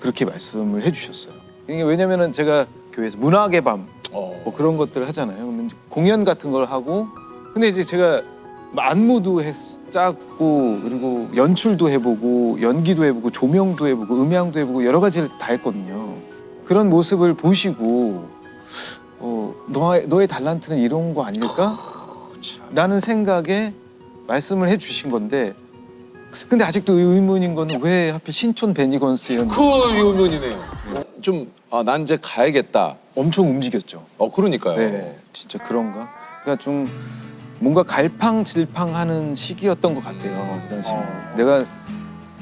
[SPEAKER 18] 그렇게 말씀을 해주셨어요. 이게 왜냐면은 제가 교회에서 문학의 밤 뭐 그런 것들 하잖아요. 그러면 공연 같은 걸 하고 근데 이제 제가 안무도 짰고 그리고 연출도 해보고 연기도 해보고 조명도 해보고 음향도 해보고 여러 가지를 다 했거든요. 그런 모습을 보시고 너의 달란트는 이런 거 아닐까? 라는 생각에 말씀을 해주신 건데 근데 아직도 의문인 거는 왜 하필 신촌 베니건스였는지.
[SPEAKER 1] 그 의문이네요. 좀 난 이제 가야겠다.
[SPEAKER 18] 엄청 움직였죠.
[SPEAKER 1] 그러니까요.
[SPEAKER 18] 네, 진짜 그런가? 그러니까 좀 뭔가 갈팡질팡하는 시기였던 것 같아요. 그 당시 내가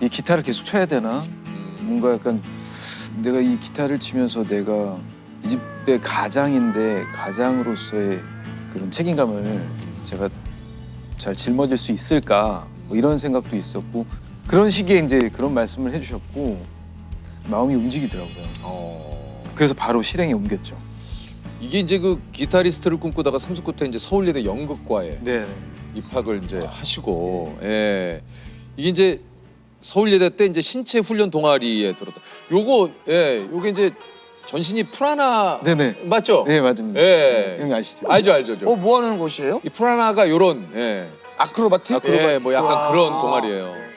[SPEAKER 18] 이 기타를 계속 쳐야 되나? 뭔가 약간 내가 이 기타를 치면서 내가 이 집의 가장인데 가장으로서의 그런 책임감을 제가 잘 짊어질 수 있을까? 뭐 이런 생각도 있었고 그런 시기에 이제 그런 말씀을 해주셨고 마음이 움직이더라고요. 그래서 바로 실행에 옮겼죠.
[SPEAKER 1] 이게 이제 그 기타리스트를 꿈꾸다가 삼수 끝에 이제 서울예대 연극과에
[SPEAKER 18] 네.
[SPEAKER 1] 입학을 이제 하시고, 예. 이게 이제 서울예대 때 이제 신체 훈련 동아리에 들었다. 요게 이제 전신이 프라나.
[SPEAKER 18] 네네.
[SPEAKER 1] 맞죠?
[SPEAKER 18] 네 맞습니다.
[SPEAKER 1] 예.
[SPEAKER 18] 형이 아시죠?
[SPEAKER 1] 알죠.
[SPEAKER 2] 뭐 하는 곳이에요?
[SPEAKER 1] 이 프라나가 요런, 예.
[SPEAKER 2] 아크로바틱?
[SPEAKER 1] 예, 뭐 약간 그런 동아리예요.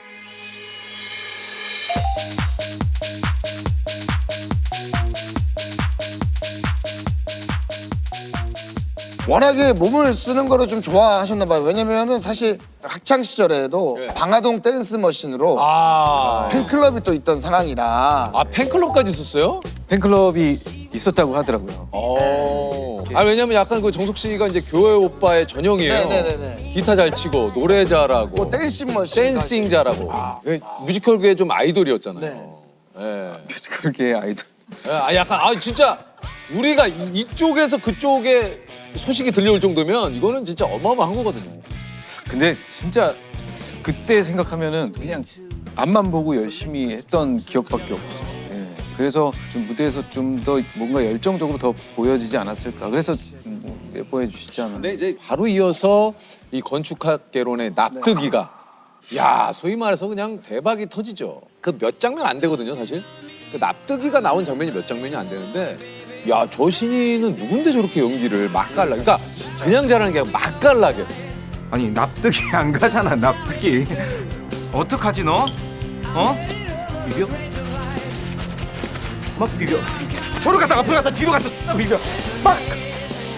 [SPEAKER 2] 워낙에 몸을 쓰는 거를 좀 좋아하셨나 봐요. 왜냐면은 사실 학창 시절에도 방화동 댄스 머신으로 팬클럽이 또 있던 상황이라.
[SPEAKER 1] 팬클럽까지 있었어요?
[SPEAKER 18] 팬클럽이 있었다고 하더라고요.
[SPEAKER 1] 왜냐면 약간 그 정석 씨가 이제 교회 오빠의 전형이에요.
[SPEAKER 2] 네네네.
[SPEAKER 1] 기타 잘 치고 노래 잘하고
[SPEAKER 2] 뭐 댄싱 머신.
[SPEAKER 1] 댄싱 잘하고 뮤지컬계의 좀 아이돌이었잖아요.
[SPEAKER 18] 뮤지컬계의 아이돌.
[SPEAKER 1] 약간 진짜 우리가 이쪽에서 그쪽에 소식이 들려올 정도면 이거는 진짜 어마어마한 거거든요.
[SPEAKER 18] 근데 진짜 그때 생각하면은 그냥 앞만 보고 열심히 했던 기억밖에 없어요. 예. 그래서 좀 무대에서 좀 더 뭔가 열정적으로 더 보여지지 않았을까. 그래서 예뻐해 주시지 않았나.
[SPEAKER 1] 근데 이제 바로 이어서 이 건축학개론의 납득이가 소위 말해서 그냥 대박이 터지죠. 그 몇 장면 안 되거든요, 사실. 그 납득이가 나온 장면이 몇 장면이 안 되는데 저 신인은 누군데 저렇게 연기를 맛깔나게 그러니까 그냥 잘하는 게 아니라 맛깔나게.
[SPEAKER 19] 아니 납득이 안 가잖아 납득이. 어떡하지 너? 비벼? 막 비벼. 저로 갔다 앞으로 갔다 뒤로 갔다 싹 비벼. 막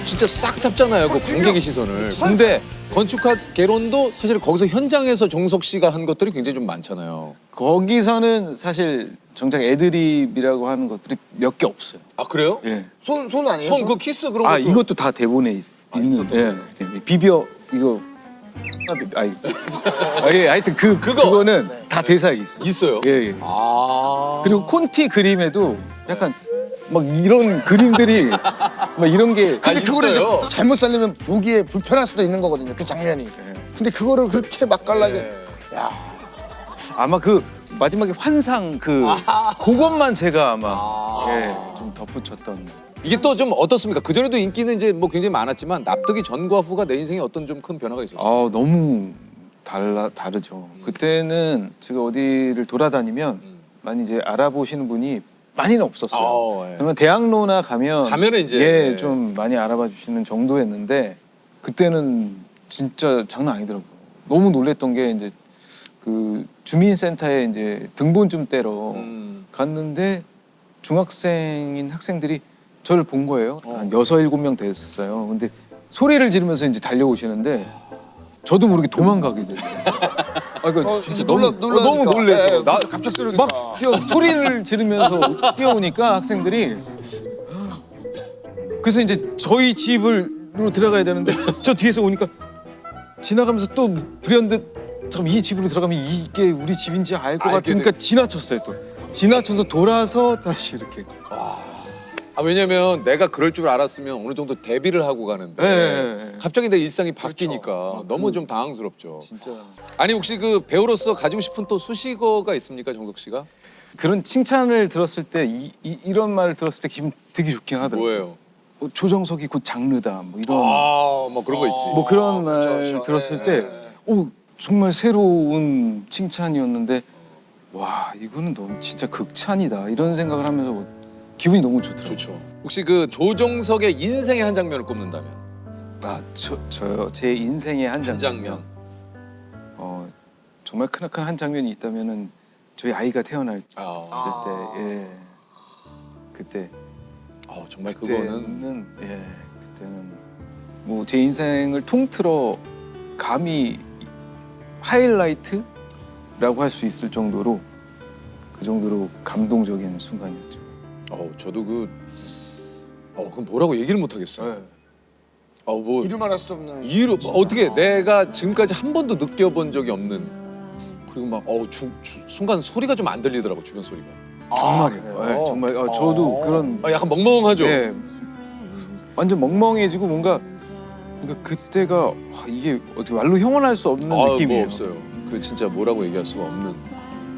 [SPEAKER 1] 진짜 싹 잡잖아요, 그 관객의 시선을. 근데 건축학개론도 사실 거기서 현장에서 정석 씨가 한 것들이 굉장히 좀 많잖아요.
[SPEAKER 18] 거기서는 사실 정작 애드립이라고 하는 것들이 몇 개 없어요.
[SPEAKER 1] 그래요?
[SPEAKER 18] 예.
[SPEAKER 2] 손 아니에요?
[SPEAKER 1] 손 그 키스 그런 것도.
[SPEAKER 18] 이것도 다 대본에 있는. 예. 비벼 이거. 하여튼 그거는 다 대사에 있어요. 예. 그리고 콘티 그림에도 약간 막 이런 그림들이 막 이런 게.
[SPEAKER 2] 근데 그거를 이제 잘못 살리면 보기에 불편할 수도 있는 거거든요. 그 장면이. 근데 그거를 그렇게 맛깔나게.
[SPEAKER 18] 아마 그 마지막에 환상 그것만 제가 아마 좀 덧붙였던.
[SPEAKER 1] 이게 또 좀 어떻습니까? 그 전에도 인기는 이제 뭐 굉장히 많았지만 납득이 전과 후가 내 인생에 어떤 좀 큰 변화가 있었어요.
[SPEAKER 18] 너무 다르죠. 그때는 제가 어디를 돌아다니면 많이 이제 알아보시는 분이 많이는 없었어요. 그러면 대학로나 가면은
[SPEAKER 1] 이제
[SPEAKER 18] 좀 많이 알아봐 주시는 정도였는데 그때는 진짜 장난 아니더라고요. 너무 놀랬던 게 이제 그 주민센터에 이제 등본 좀 떼러 갔는데 중학생인 학생들이 저를 본 거예요. 한 6, 7명 됐어요. 근데 소리를 지르면서 이제 달려오시는데 저도 모르게 도망가게 됐어요. 진짜 너무 놀래서
[SPEAKER 2] 갑작스러우니까
[SPEAKER 18] 막 소리를 지르면서 뛰어오니까 학생들이 그래서 이제 저희 집으로 들어가야 되는데 저 뒤에서 오니까 지나가면서 또 불현듯 참 이 집으로 들어가면 이게 우리 집인지 알 것 같으니까 지나쳤어요 또. 지나쳐서 돌아서 다시 이렇게.
[SPEAKER 1] 왜냐면 내가 그럴 줄 알았으면 어느 정도 대비를 하고 가는데
[SPEAKER 18] 네.
[SPEAKER 1] 갑자기 내 일상이 바뀌니까 너무 좀 당황스럽죠.
[SPEAKER 18] 진짜.
[SPEAKER 1] 아니 혹시 그 배우로서 가지고 싶은 또 수식어가 있습니까, 정석 씨가?
[SPEAKER 18] 그런 칭찬을 들었을 때 이런 말을 들었을 때 기분 되게 좋긴 하더라고요.
[SPEAKER 1] 뭐예요?
[SPEAKER 18] 조정석이 곧 장르다 뭐 이런
[SPEAKER 1] 뭐 그런 거 있지.
[SPEAKER 18] 뭐 그런 말 들었을 때 정말 새로운 칭찬이었는데 와 이거는 너무 진짜 극찬이다 이런 생각을 하면서 기분이 너무 좋더라고요.
[SPEAKER 1] 좋죠. 혹시 그 조정석의 인생의 한 장면을 꼽는다면?
[SPEAKER 18] 제 인생의 한 장면.
[SPEAKER 1] 장면.
[SPEAKER 18] 정말 크나큰 한 장면이 있다면은 저희 아이가 태어날 때, 예, 그때.
[SPEAKER 1] 정말
[SPEAKER 18] 그때는 그때는 뭐 제 인생을 통틀어 감히 하이라이트라고 할 수 있을 정도로 그 정도로 감동적인 순간이었죠.
[SPEAKER 1] 저도 그럼 뭐라고 얘기를 못 하겠어요. 뭐
[SPEAKER 2] 이루말할 수 없는.
[SPEAKER 1] 어떻게 내가 지금까지 한 번도 느껴본 적이 없는 그리고 막 순간 소리가 좀 안 들리더라고 주변 소리가.
[SPEAKER 18] 정말이에요. 네, 정말 저도 그런
[SPEAKER 1] 약간 멍멍하죠.
[SPEAKER 18] 네, 완전 멍멍해지고 뭔가 그때가 이게 어떻게 말로 형언할 수 없는 느낌이에요.
[SPEAKER 1] 뭐 없어요. 그 진짜 뭐라고 얘기할 수가 없는.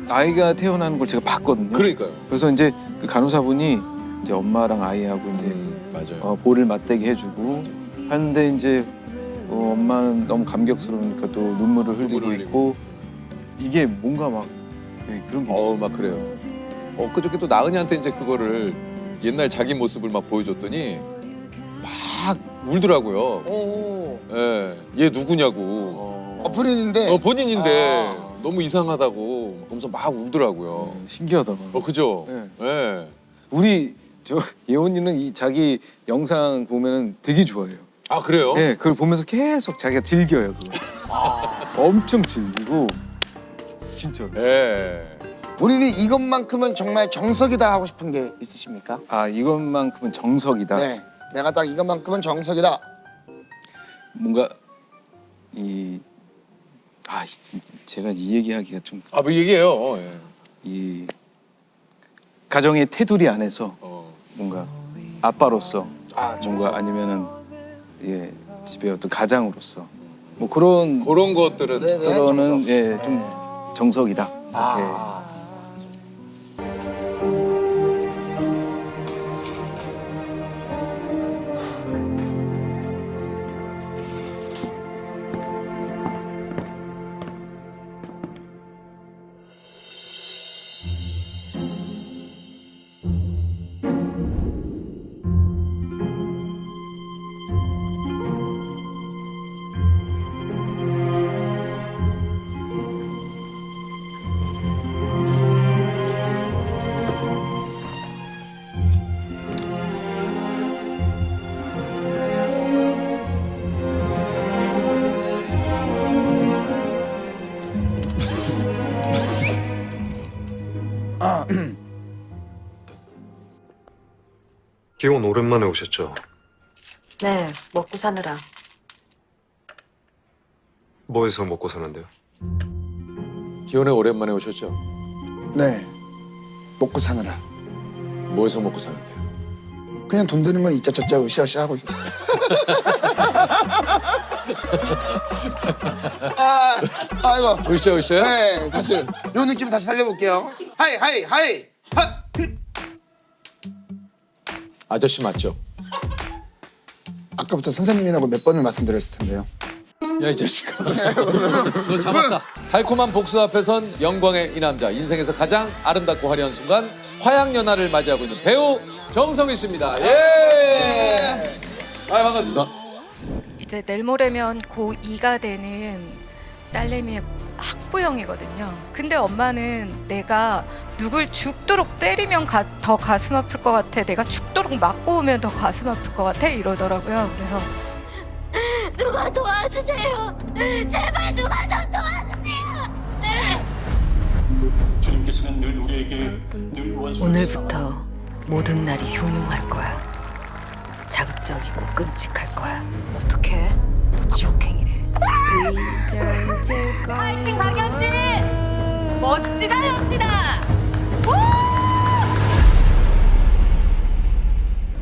[SPEAKER 18] 아이가 태어나는 걸 제가 봤거든요.
[SPEAKER 1] 그러니까요.
[SPEAKER 18] 그래서 이제 그 간호사분이 이제 엄마랑 아이하고 이제
[SPEAKER 1] 맞아요.
[SPEAKER 18] 볼을 맞대게 해주고 하는데 이제 엄마는 너무 감격스러우니까 또 눈물을 흘리고 있고 이게 뭔가 막 그런 게 있어요.
[SPEAKER 1] 막 그래요. 그저께 또 나은이한테 이제 그거를 옛날 자기 모습을 막 보여줬더니 막 울더라고요. 예, 얘 누구냐고.
[SPEAKER 2] 본인인데.
[SPEAKER 1] 본인인데 너무 이상하다고. 그러면서 막 울더라고요.
[SPEAKER 18] 신기하다.
[SPEAKER 1] 그죠?
[SPEAKER 18] 네.
[SPEAKER 1] 예.
[SPEAKER 18] 우리 예원이는 이 자기 영상 보면은 되게 좋아해요.
[SPEAKER 1] 그래요?
[SPEAKER 18] 네, 그걸 보면서 계속 자기가 즐겨요. 그거. 엄청 즐기고 진짜로.
[SPEAKER 1] 예.
[SPEAKER 2] 본인이 이것만큼은 정말 정석이다 하고 싶은 게 있으십니까?
[SPEAKER 18] 이것만큼은 정석이다.
[SPEAKER 2] 네, 내가 딱 이것만큼은 정석이다.
[SPEAKER 18] 뭔가 제가 이 얘기하기가 좀.
[SPEAKER 1] 뭐 얘기해요.
[SPEAKER 18] 이 가정의 테두리 안에서 뭔가 아빠로서 뭔가 아니면은 집의 어떤 가장으로서 뭐 그런
[SPEAKER 1] 것들은
[SPEAKER 18] 그거는 좀 정석이다. 이렇게.
[SPEAKER 8] 기혼 오랜만에 오셨죠?
[SPEAKER 15] 네, 먹고 사느라.
[SPEAKER 8] 뭐해서 먹고 사는데요?
[SPEAKER 1] 기혼에 오랜만에 오셨죠?
[SPEAKER 2] 네, 먹고 사느라.
[SPEAKER 1] 뭐해서 먹고 사는데요?
[SPEAKER 2] 그냥 돈 드는 건 이짜 저짜 으쌰으쌰 하고 있어요. 아이고.
[SPEAKER 1] 으쌰으쌰?
[SPEAKER 2] 네, 다시 요 느낌 다시 살려볼게요. 하이.
[SPEAKER 1] 아저씨 맞죠?
[SPEAKER 2] 아까부터 선생님이라고 몇 번을 말씀드렸을 텐데요.
[SPEAKER 1] 야 이 자식아. 너 잡았다. 달콤한 복수 앞에선 영광의 이 남자. 인생에서 가장 아름답고 화려한 순간 화양연화를 맞이하고 있는 배우 정성희 씨입니다. 예. 반갑습니다.
[SPEAKER 9] 이제 내일 모레면 고2가 되는 딸내미의 학부형이거든요. 근데 엄마는 내가 누굴 죽도록 때리면 더 가슴 아플 것 같아. 내가 죽도록 맞고 오면 더 가슴 아플 것 같아. 이러더라고요. 그래서
[SPEAKER 23] 누가 도와주세요. 제발 누가 좀 도와주세요.
[SPEAKER 24] 주님께서는 늘 우리에게 늘 원수.
[SPEAKER 25] 오늘부터 모든 날이 흉흉할 거야. 자극
[SPEAKER 9] 이질적이고 끔찍할 거야. 어떡해? 너 지옥행이래.
[SPEAKER 23] 파이팅 박연지! 멋지다 멋지다!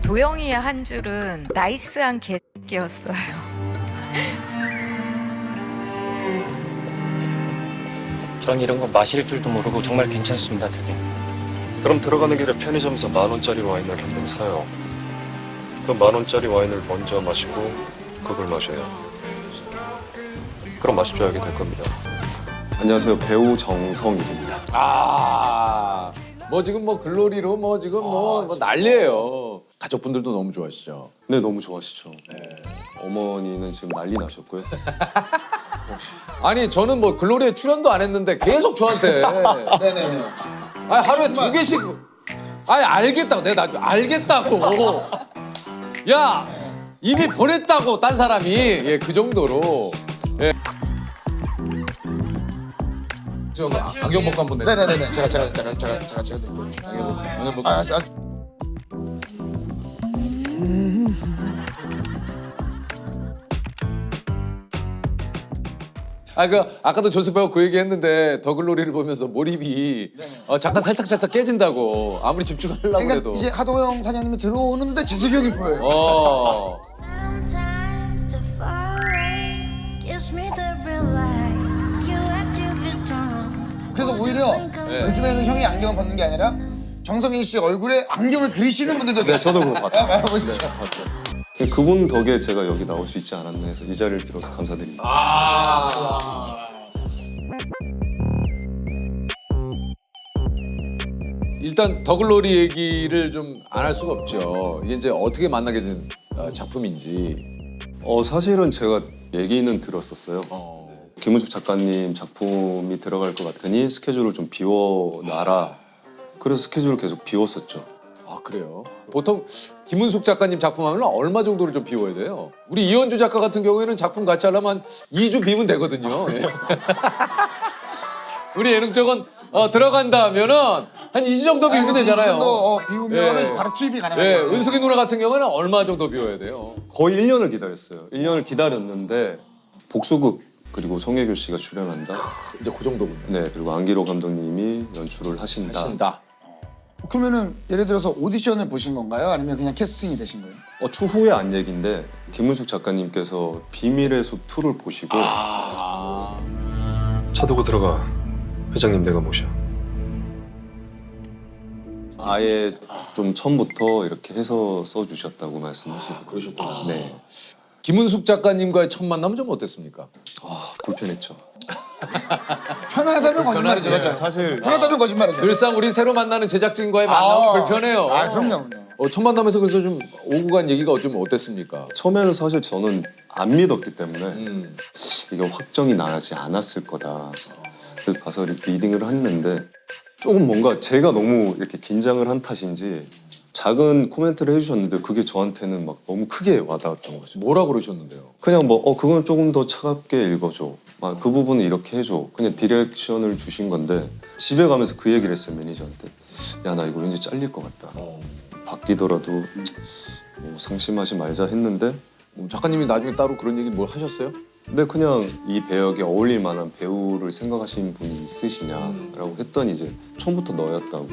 [SPEAKER 9] 도영이의 한 줄은 나이스한 개새끼였어요.
[SPEAKER 20] 전 이런 거 마실 줄도 모르고 정말 괜찮습니다, 되게.
[SPEAKER 8] 그럼 들어가는 길에 편의점에서 10,000원짜리 와인을 한 병 사요. 그 10,000원짜리 와인을 먼저 마시고 그걸 마셔요. 그럼 맛이 좋아하게 될 겁니다. 안녕하세요. 배우 정성일입니다.
[SPEAKER 1] 뭐 지금 뭐 글로리로 뭐 지금 뭐 난리예요. 가족분들도 너무 좋아하시죠?
[SPEAKER 8] 네, 너무 좋아하시죠. 어머니는 지금 난리 나셨고요.
[SPEAKER 1] 아니 저는 뭐 글로리에 출연도 안 했는데 계속 저한테
[SPEAKER 2] 네네네.
[SPEAKER 1] 아니 하루에 2개씩 아니 알겠다고 내가 나중에 알겠다고 야 이미 보냈다고 딴 사람이 예 그 정도로 예. 저 안경 벗고 한번 내.
[SPEAKER 2] 네네네. 제가
[SPEAKER 1] 안경 벗고.
[SPEAKER 2] 알았어.
[SPEAKER 1] 아까도 조셉 배우가 그 얘기 했는데 더글로리를 보면서 몰입이 잠깐 살짝 깨진다고 아무리 집중하려고
[SPEAKER 2] 그러니까
[SPEAKER 1] 해도
[SPEAKER 2] 이제 하도영 사장님이 들어오는데 재석이 형이 보여요.
[SPEAKER 23] Sometimes the forest gives me the real lies. You have to be strong.
[SPEAKER 2] 그래서 오히려 요즘에는 형이 안경을 벗는 게 아니라 정성인 씨 얼굴에 안경을 그리시는 분들도
[SPEAKER 8] 네, 저도 그거 봤어요.
[SPEAKER 2] 네, 보시죠.
[SPEAKER 8] 봤어요. 그분 덕에 제가 여기 나올 수 있지 않았나 해서 이 자리를 빌어서 감사드립니다.
[SPEAKER 1] 일단 더글로리 얘기를 좀 안 할 수가 없죠. 이게 이제 어떻게 만나게 된 작품인지.
[SPEAKER 8] 사실은 제가 얘기는 들었었어요. 김은숙 작가님 작품이 들어갈 것 같으니 스케줄을 좀 비워놔라. 그래서 스케줄을 계속 비웠었죠.
[SPEAKER 1] 아 그래요? 보통 김은숙 작가님 작품 하면 얼마 정도를 좀 비워야 돼요? 우리 이현주 작가 같은 경우에는 작품 같이 하려면 한 2주 비면 되거든요. 예. 우리 예능적은 들어간다 하면은 한 2주 정도 비우면 되잖아요.
[SPEAKER 2] 비우면 바로 투입이 가능해요.
[SPEAKER 1] 예, 은숙이 누나 같은 경우는 얼마 정도 비워야 돼요?
[SPEAKER 8] 거의 1년을 기다렸어요. 1년을 기다렸는데 복수극 그리고 송혜교 씨가 출연한다.
[SPEAKER 1] 이제 그 정도군요.
[SPEAKER 8] 네, 그리고 안기로 감독님이 연출을 하신다.
[SPEAKER 2] 그러면은 예를 들어서 오디션을 보신 건가요? 아니면 그냥 캐스팅이 되신 거예요?
[SPEAKER 8] 추후에 안 얘기인데 김은숙 작가님께서 비밀의 숲 2를 보시고 차 두고 들어가. 회장님 내가 모셔. 아예 좀 처음부터 이렇게 해서 써주셨다고 말씀하시고.
[SPEAKER 1] 그러셨구나.
[SPEAKER 8] 네.
[SPEAKER 1] 김은숙 작가님과의 첫 만남은 좀 어땠습니까?
[SPEAKER 8] 불편했죠.
[SPEAKER 2] 편하다면 거짓말이죠.
[SPEAKER 1] 편하죠.
[SPEAKER 8] 사실
[SPEAKER 2] 편하다면 거짓말이죠.
[SPEAKER 1] 늘상 우리 새로 만나는 제작진과의 만남은 불편해요.
[SPEAKER 2] 그럼요.
[SPEAKER 1] 첫 만남에서 그래서 좀 오고 간 얘기가 좀 어땠습니까?
[SPEAKER 8] 처음에는 사실 저는 안 믿었기 때문에 이게 확정이 나지 않았을 거다. 그래서 가서 리딩을 했는데 조금 뭔가 제가 너무 이렇게 긴장을 한 탓인지 작은 코멘트를 해주셨는데 그게 저한테는 막 너무 크게 와닿았던 거죠.
[SPEAKER 1] 뭐라 그러셨는데요?
[SPEAKER 8] 그냥 뭐 그건 조금 더 차갑게 읽어줘. 그 부분은 이렇게 해줘. 그냥 디렉션을 주신 건데 집에 가면서 그 얘기를 했어요, 매니저한테. 야, 나 이거 왠지 잘릴 것 같다. 바뀌더라도 뭐 상심하지 말자 했는데
[SPEAKER 1] 작가님이 나중에 따로 그런 얘기 뭘 하셨어요?
[SPEAKER 8] 근데 그냥 이 배역에 어울릴 만한 배우를 생각하시는 분이 있으시냐라고 했더니 이제 처음부터 너였다고.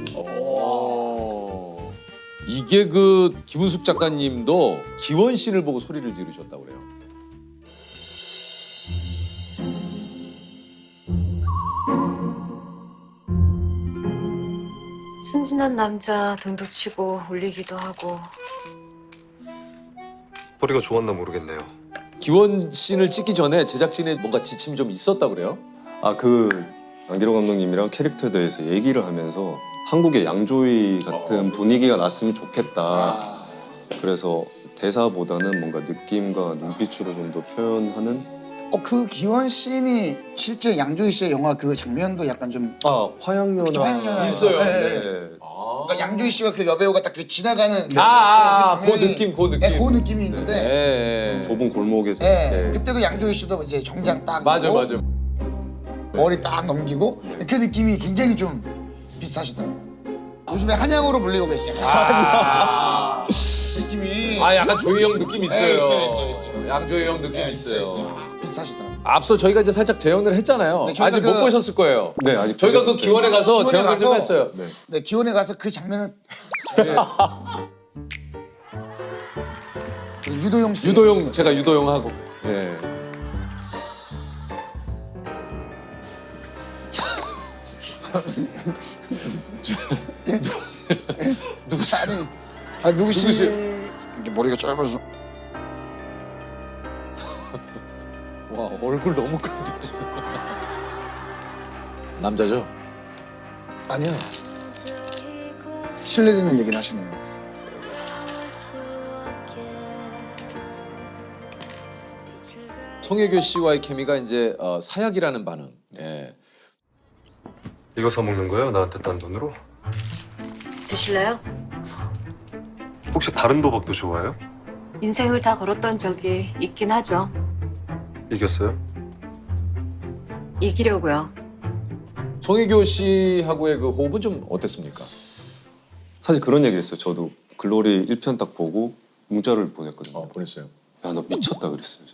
[SPEAKER 1] 이게 그 김은숙 작가님도 기원 씬을 보고 소리를 지르셨다고 그래요.
[SPEAKER 15] 순진한 남자 등도 치고 울리기도 하고.
[SPEAKER 8] 허리가 좋았나 모르겠네요.
[SPEAKER 1] 기원 씬을 찍기 전에 제작진에 뭔가 지침이 좀 있었다고 그래요?
[SPEAKER 8] 안기로 감독님이랑 캐릭터에 대해서 얘기를 하면서 한국의 양조위 같은 분위기가 났으면 좋겠다. 그래서 대사보다는 뭔가 느낌과 눈빛으로 좀 더 표현하는.
[SPEAKER 2] 그 기원 씬이 실제 양조위 씨의 영화 그 장면도 약간 좀
[SPEAKER 8] 화양연화
[SPEAKER 1] 있어요.
[SPEAKER 2] 그러니까 양조위 씨와 그 여배우가 딱 지나가는
[SPEAKER 1] 그 느낌.
[SPEAKER 2] 그 느낌이 있는데
[SPEAKER 8] 좁은 골목에서
[SPEAKER 2] 그때도 양조위 씨도 이제 정장 딱
[SPEAKER 1] 맞아.
[SPEAKER 2] 머리 딱 넘기고 그 느낌이 굉장히 좀 비슷하시더라고요. 요즘에 한양으로 불리고 계시잖아요. 느낌이
[SPEAKER 1] 아 약간 조이 형 느낌 있어요.
[SPEAKER 2] 있어요.
[SPEAKER 1] 양조이 형 느낌 있어요.
[SPEAKER 2] 비슷하시더라고요.
[SPEAKER 1] 앞서 저희가 이제 살짝 재연을 했잖아요.
[SPEAKER 2] 네, 저희가
[SPEAKER 1] 아직 못 보셨을 거예요.
[SPEAKER 8] 네, 아직
[SPEAKER 1] 저희가 그 기원에 가서 재연을 좀 했어요.
[SPEAKER 2] 네, 기원에 가서 그 장면은 유도용 씨.
[SPEAKER 1] 유도용 제가 유도용 하고. 예.
[SPEAKER 2] 누구시? 아니 누구시? 이게 머리가 짧아서.
[SPEAKER 1] 와 얼굴 너무 큰데. 남자죠?
[SPEAKER 2] 아니요. 실례되는 얘기를 하시네요.
[SPEAKER 1] 송혜교 씨와의 케미가 이제 사약이라는 반응. 예.
[SPEAKER 8] 이거 사 먹는 거예요? 나한테 딴 돈으로?
[SPEAKER 15] 드실래요?
[SPEAKER 8] 혹시 다른 도박도 좋아해요?
[SPEAKER 15] 인생을 다 걸었던 적이 있긴 하죠.
[SPEAKER 8] 이겼어요?
[SPEAKER 15] 이기려고요.
[SPEAKER 1] 송혜교 씨하고의 그 호흡은 좀 어땠습니까?
[SPEAKER 8] 사실 그런 얘기 했어요. 저도 글로리 1편 딱 보고 문자를 보냈거든요.
[SPEAKER 1] 보냈어요.
[SPEAKER 8] 야, 너 미쳤다 그랬어요.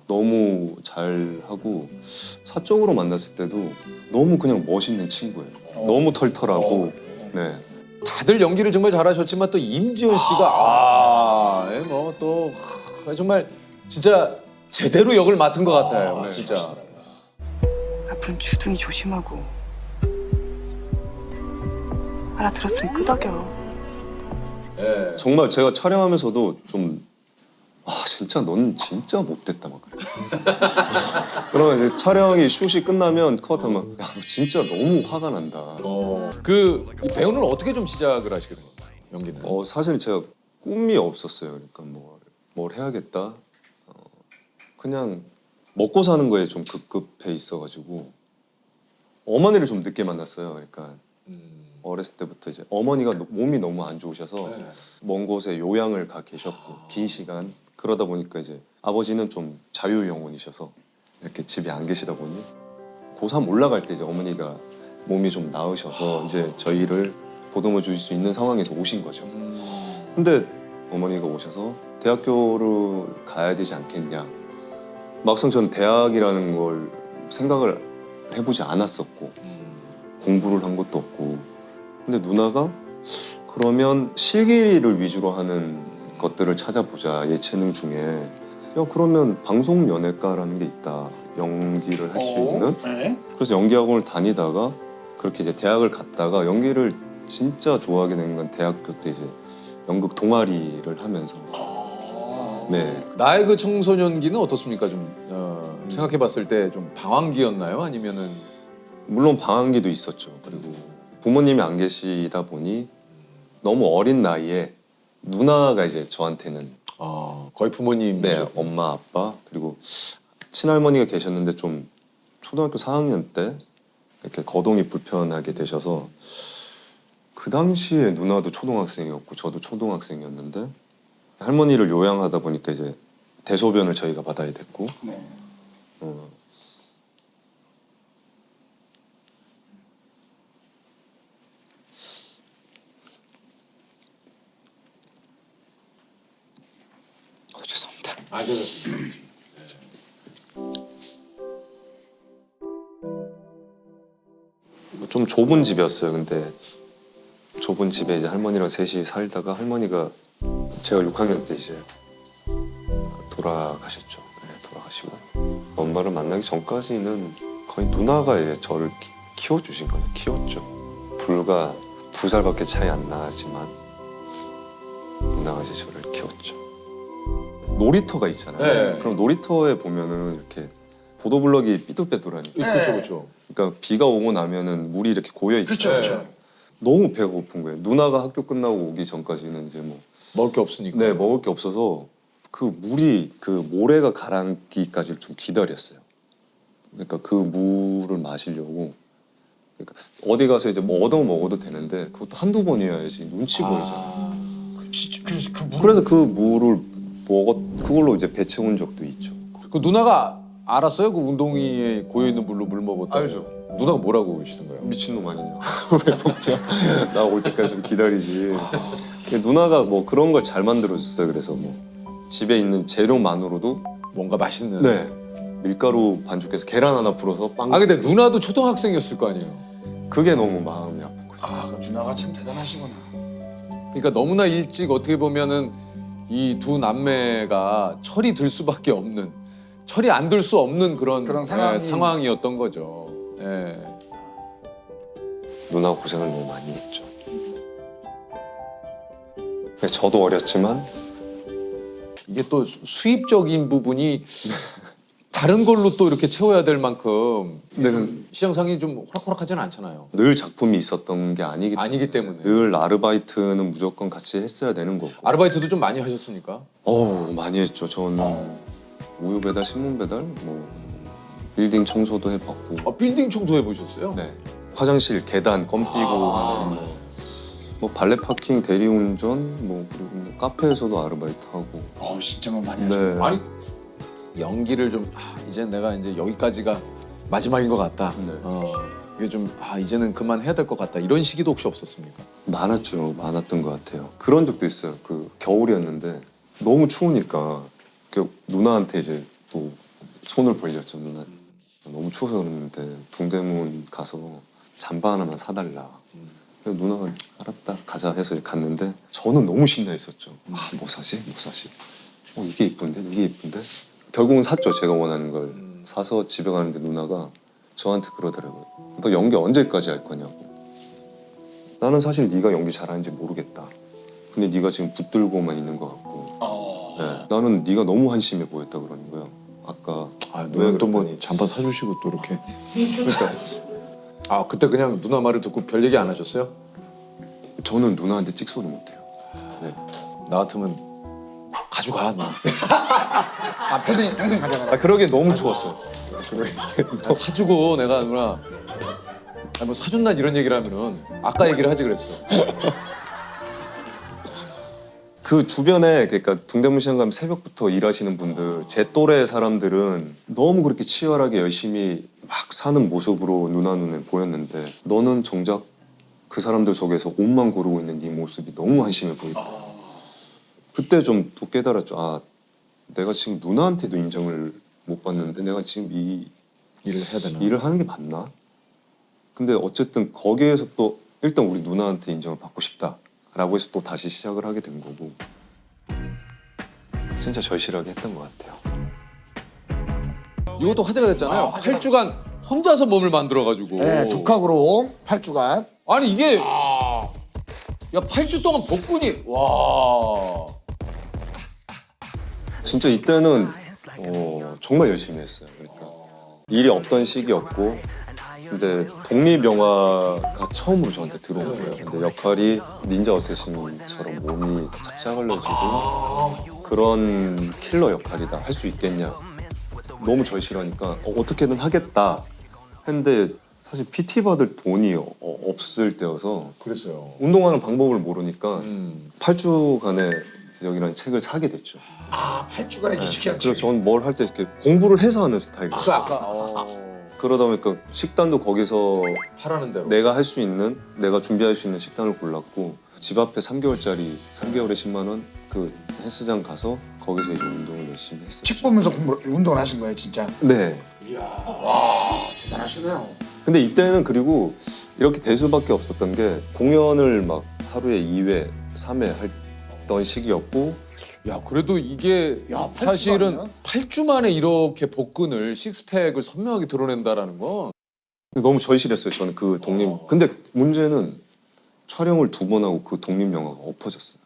[SPEAKER 8] 너무 잘하고 사적으로 만났을 때도 너무 그냥 멋있는 친구예요. 너무 털털하고 네.
[SPEAKER 1] 다들 연기를 정말 잘하셨지만 또 임지원 씨가 뭐또 정말 진짜 제대로 역을 맡은 것 같아요. 진짜.
[SPEAKER 11] 앞으로는 주둥이 조심하고 알아들었으면 끄덕여.
[SPEAKER 1] 예.
[SPEAKER 8] 정말 제가 촬영하면서도 좀 진짜 넌 진짜 못됐다 막 그래. 그러면 이제 촬영이 슛이 끝나면 컷하면 야 너 진짜 너무 화가 난다.
[SPEAKER 1] 그 배우는 어떻게 좀 시작을 하시게 된 건가요? 연기는?
[SPEAKER 8] 사실 제가 꿈이 없었어요. 그러니까 뭘 해야겠다. 그냥 먹고 사는 거에 좀 급급해 있어가지고 어머니를 좀 늦게 만났어요. 그러니까 어렸을 때부터 이제 어머니가 몸이 너무 안 좋으셔서 먼 곳에 요양을 가 계셨고 긴 시간 그러다 보니까 이제 아버지는 좀 자유영혼이셔서 이렇게 집에 안 계시다 보니 고3 올라갈 때 이제 어머니가 몸이 좀 나으셔서 이제 저희를 보듬어 주실 수 있는 상황에서 오신 거죠. 근데 어머니가 오셔서 대학교를 가야 되지 않겠냐. 막상 저는 대학이라는 걸 생각을 해보지 않았었고 공부를 한 것도 없고 근데 누나가 그러면 실기를 위주로 하는 것들을 찾아보자 예체능 중에 야 그러면 방송연예과라는 게 있다 연기를 할 수 있는 그래서 연기학원을 다니다가 그렇게 이제 대학을 갔다가 연기를 진짜 좋아하게 된 건 대학교 때 이제 연극 동아리를 하면서 네.
[SPEAKER 1] 나의 그 청소년기는 어떻습니까? 좀 생각해봤을 때 좀 방황기였나요? 아니면은
[SPEAKER 8] 물론 방황기도 있었죠. 그리고 부모님이 안 계시다 보니 너무 어린 나이에 누나가 이제 저한테는
[SPEAKER 1] 거의 부모님
[SPEAKER 8] 네, 엄마 아빠 그리고 친할머니가 계셨는데 좀 초등학교 4학년 때 이렇게 거동이 불편하게 되셔서 그 당시에 누나도 초등학생이었고 저도 초등학생이었는데 할머니를 요양하다 보니까 이제 대소변을 저희가 받아야 됐고 죄송합니다.
[SPEAKER 1] 괜찮습니다.
[SPEAKER 8] 좀 좁은 집이었어요. 근데 좁은 집에 이제 할머니랑 셋이 살다가 할머니가 제가 6학년 때 이제 돌아가셨죠. 네, 돌아가시고 엄마를 만나기 전까지는 거의 누나가 이제 저를 키워주신 거예요. 키웠죠. 불과 2살밖에 차이 안 나지만 누나가 이제 저를 키웠죠. 놀이터가 있잖아요.
[SPEAKER 1] 네.
[SPEAKER 8] 그럼 놀이터에 보면은 이렇게 보도블럭이 삐뚤빼뚤하니까.
[SPEAKER 1] 그렇죠, 그렇죠.
[SPEAKER 8] 그러니까 비가 오고 나면은 물이 이렇게 고여 있죠.
[SPEAKER 1] 그렇죠.
[SPEAKER 8] 너무 배가 고픈 거예요. 누나가 학교 끝나고 오기 전까지는 이제 뭐
[SPEAKER 1] 먹을 게 없으니까.
[SPEAKER 8] 네, 먹을 게 없어서 그 물이 그 모래가 가라앉기까지 좀 기다렸어요. 그러니까 그 물을 마시려고. 그러니까 어디 가서 이제 뭐 얻어 먹어도 되는데 그것도 한두 번이어야지 눈치 보이잖아. 그래서 그 물을 그걸로 이제 배 채운 적도 있죠.
[SPEAKER 1] 그 누나가 알았어요? 그 운동이에 고여 있는 물로 물 먹었다고.
[SPEAKER 8] 알죠.
[SPEAKER 1] 누나가 뭐라고 그러시던가요?
[SPEAKER 8] 미친놈 아니냐. 왜 먹자. 나 올 때까지 좀 기다리지. 누나가 뭐 그런 걸 잘 만들어줬어요. 그래서 뭐 집에 있는 재료만으로도
[SPEAKER 1] 뭔가 맛있는.
[SPEAKER 8] 네. 밀가루 반죽해서 계란 하나 풀어서 빵.
[SPEAKER 1] 아 근데 누나도 초등학생이었을 거 아니에요.
[SPEAKER 8] 그게 너무 마음이 아픈 거죠.
[SPEAKER 2] 아, 그 누나가 참 대단하시구나.
[SPEAKER 1] 그러니까 너무나 일찍 어떻게 보면은 이 두 남매가 철이 들 수밖에 없는, 철이 안 들 수 없는 그런 상황이었던 거죠. 예.
[SPEAKER 8] 누나가 고생을 너무 많이 했죠. 저도 어렸지만
[SPEAKER 1] 이게 또 수입적인 부분이 다른 걸로 또 이렇게 채워야 될 만큼 시장상이 좀 호락호락하지는 않잖아요.
[SPEAKER 8] 늘 작품이 있었던 게
[SPEAKER 1] 아니기 때문에
[SPEAKER 8] 늘 아르바이트는 무조건 같이 했어야 되는 거고.
[SPEAKER 1] 아르바이트도 좀 많이 하셨습니까?
[SPEAKER 8] 많이 했죠. 저는 우유 배달, 신문 배달, 뭐 빌딩 청소도 해봤고.
[SPEAKER 1] 빌딩 청소 해보셨어요?
[SPEAKER 8] 네. 화장실 계단 껌 띄고 하는 뭐 발레 파킹, 대리운전, 뭐 그리고 뭐 카페에서도 아르바이트 하고.
[SPEAKER 2] 진짜 많이
[SPEAKER 8] 네.
[SPEAKER 2] 하셨네.
[SPEAKER 1] 아니 연기를 좀 이제 내가 이제 여기까지가 마지막인 것 같다. 이게 좀 이제는 그만해야 될 것 같다. 이런 시기도 혹시 없었습니까?
[SPEAKER 8] 많았죠. 많았던 것 같아요. 그런 적도 있어요. 그 겨울이었는데 너무 추우니까 누나한테 이제 또 손을 벌렸죠. 누나 너무 추워서 그러는데 동대문 가서 잠바 하나만 사달라. 그래서 누나가 알았다 가자 해서 갔는데 저는 너무 신나 있었죠. 뭐 사지? 뭐 사지? 이게 이쁜데? 이게 이쁜데? 결국은 샀죠. 제가 원하는 걸 사서 집에 가는데 누나가 저한테 그러더라고요. 너 연기 언제까지 할 거냐고. 나는 사실 네가 연기 잘하는지 모르겠다. 근데 네가 지금 붙들고만 있는 것 같고. 네. 나는 네가 너무 한심해 보였다 그러는 거예요. 아까
[SPEAKER 1] 누나 또 뭐 잠바 사주시고 또 이렇게. 그러니까 그때 그냥 누나 말을 듣고 별 얘기 안 하셨어요?
[SPEAKER 8] 저는 누나한테 찍소리 못해요. 네.
[SPEAKER 1] 나 같으면 가져가 누나.
[SPEAKER 2] 평생 가져가라.
[SPEAKER 8] 그러기엔 너무 추웠어요.
[SPEAKER 1] 사주고 내가 누나 뭐 사준다 이런 얘기를 하면은 아까 얘기를 하지 그랬어.
[SPEAKER 8] 그 주변에 그러니까 동대문 시장 가면 새벽부터 일하시는 분들 제 또래 사람들은 너무 그렇게 치열하게 열심히 막 사는 모습으로 누나 눈에 보였는데 너는 정작 그 사람들 속에서 옷만 고르고 있는 네 모습이 너무 한심해 보이더라. 그때 좀 또 깨달았죠. 내가 지금 누나한테도 인정을 못 받는데 내가 지금 이
[SPEAKER 1] 일을 해야 되나?
[SPEAKER 8] 일을 하는 게 맞나? 근데 어쨌든 거기에서 또 일단 우리 누나한테 인정을 받고 싶다라고 해서 또 다시 시작을 하게 된 거고 진짜 절실하게 했던 것 같아요.
[SPEAKER 1] 이것도 화제가 됐잖아요. 8주간 혼자서 몸을 만들어가지고.
[SPEAKER 2] 네, 독학으로 8주간.
[SPEAKER 1] 아니 이게 야 8주 동안 복근이 와.
[SPEAKER 8] 진짜 이때는 정말 열심히 했어요. 그러니까 일이 없던 시기였고 근데 독립영화가 처음으로 저한테 들어온 거예요. 근데 역할이 닌자 어쌔신처럼 몸이 착착을려지고 그런 킬러 역할이다. 할 수 있겠냐. 너무 절실하니까 어떻게든 하겠다 했는데 사실 PT 받을 돈이 없을 때여서
[SPEAKER 1] 그랬어요.
[SPEAKER 8] 운동하는 방법을 모르니까 8주간의 여기라는 책을 사게 됐죠.
[SPEAKER 2] 8주간의 지식이라는
[SPEAKER 8] 그래서 저는 뭘 할 때 이렇게 공부를 해서 하는 스타일이에요.
[SPEAKER 1] 아까
[SPEAKER 8] 그러다 보니까 식단도 거기서
[SPEAKER 1] 하라는 대로
[SPEAKER 8] 내가 할 수 있는, 내가 준비할 수 있는 식단을 골랐고 집 앞에 3개월짜리 3개월에 10만 원 그 헬스장 가서 거기서 이제 운동을 열심히 했어요.
[SPEAKER 2] 책 보면서 운동을 하신 거예요, 진짜?
[SPEAKER 8] 네.
[SPEAKER 2] 이야, 와, 대단하시네요.
[SPEAKER 8] 근데 이때는 그리고 이렇게 될 수밖에 없었던 게 공연을 막 하루에 2회, 3회 했던 시기였고
[SPEAKER 1] 야 그래도 이게 사실은 8주 만에 이렇게 복근을 식스팩을 선명하게 드러낸다라는 건
[SPEAKER 8] 너무 절실했어요. 저는 그 독립. 근데 문제는 촬영을 2번 하고 그 독립 영화가 엎어졌어요.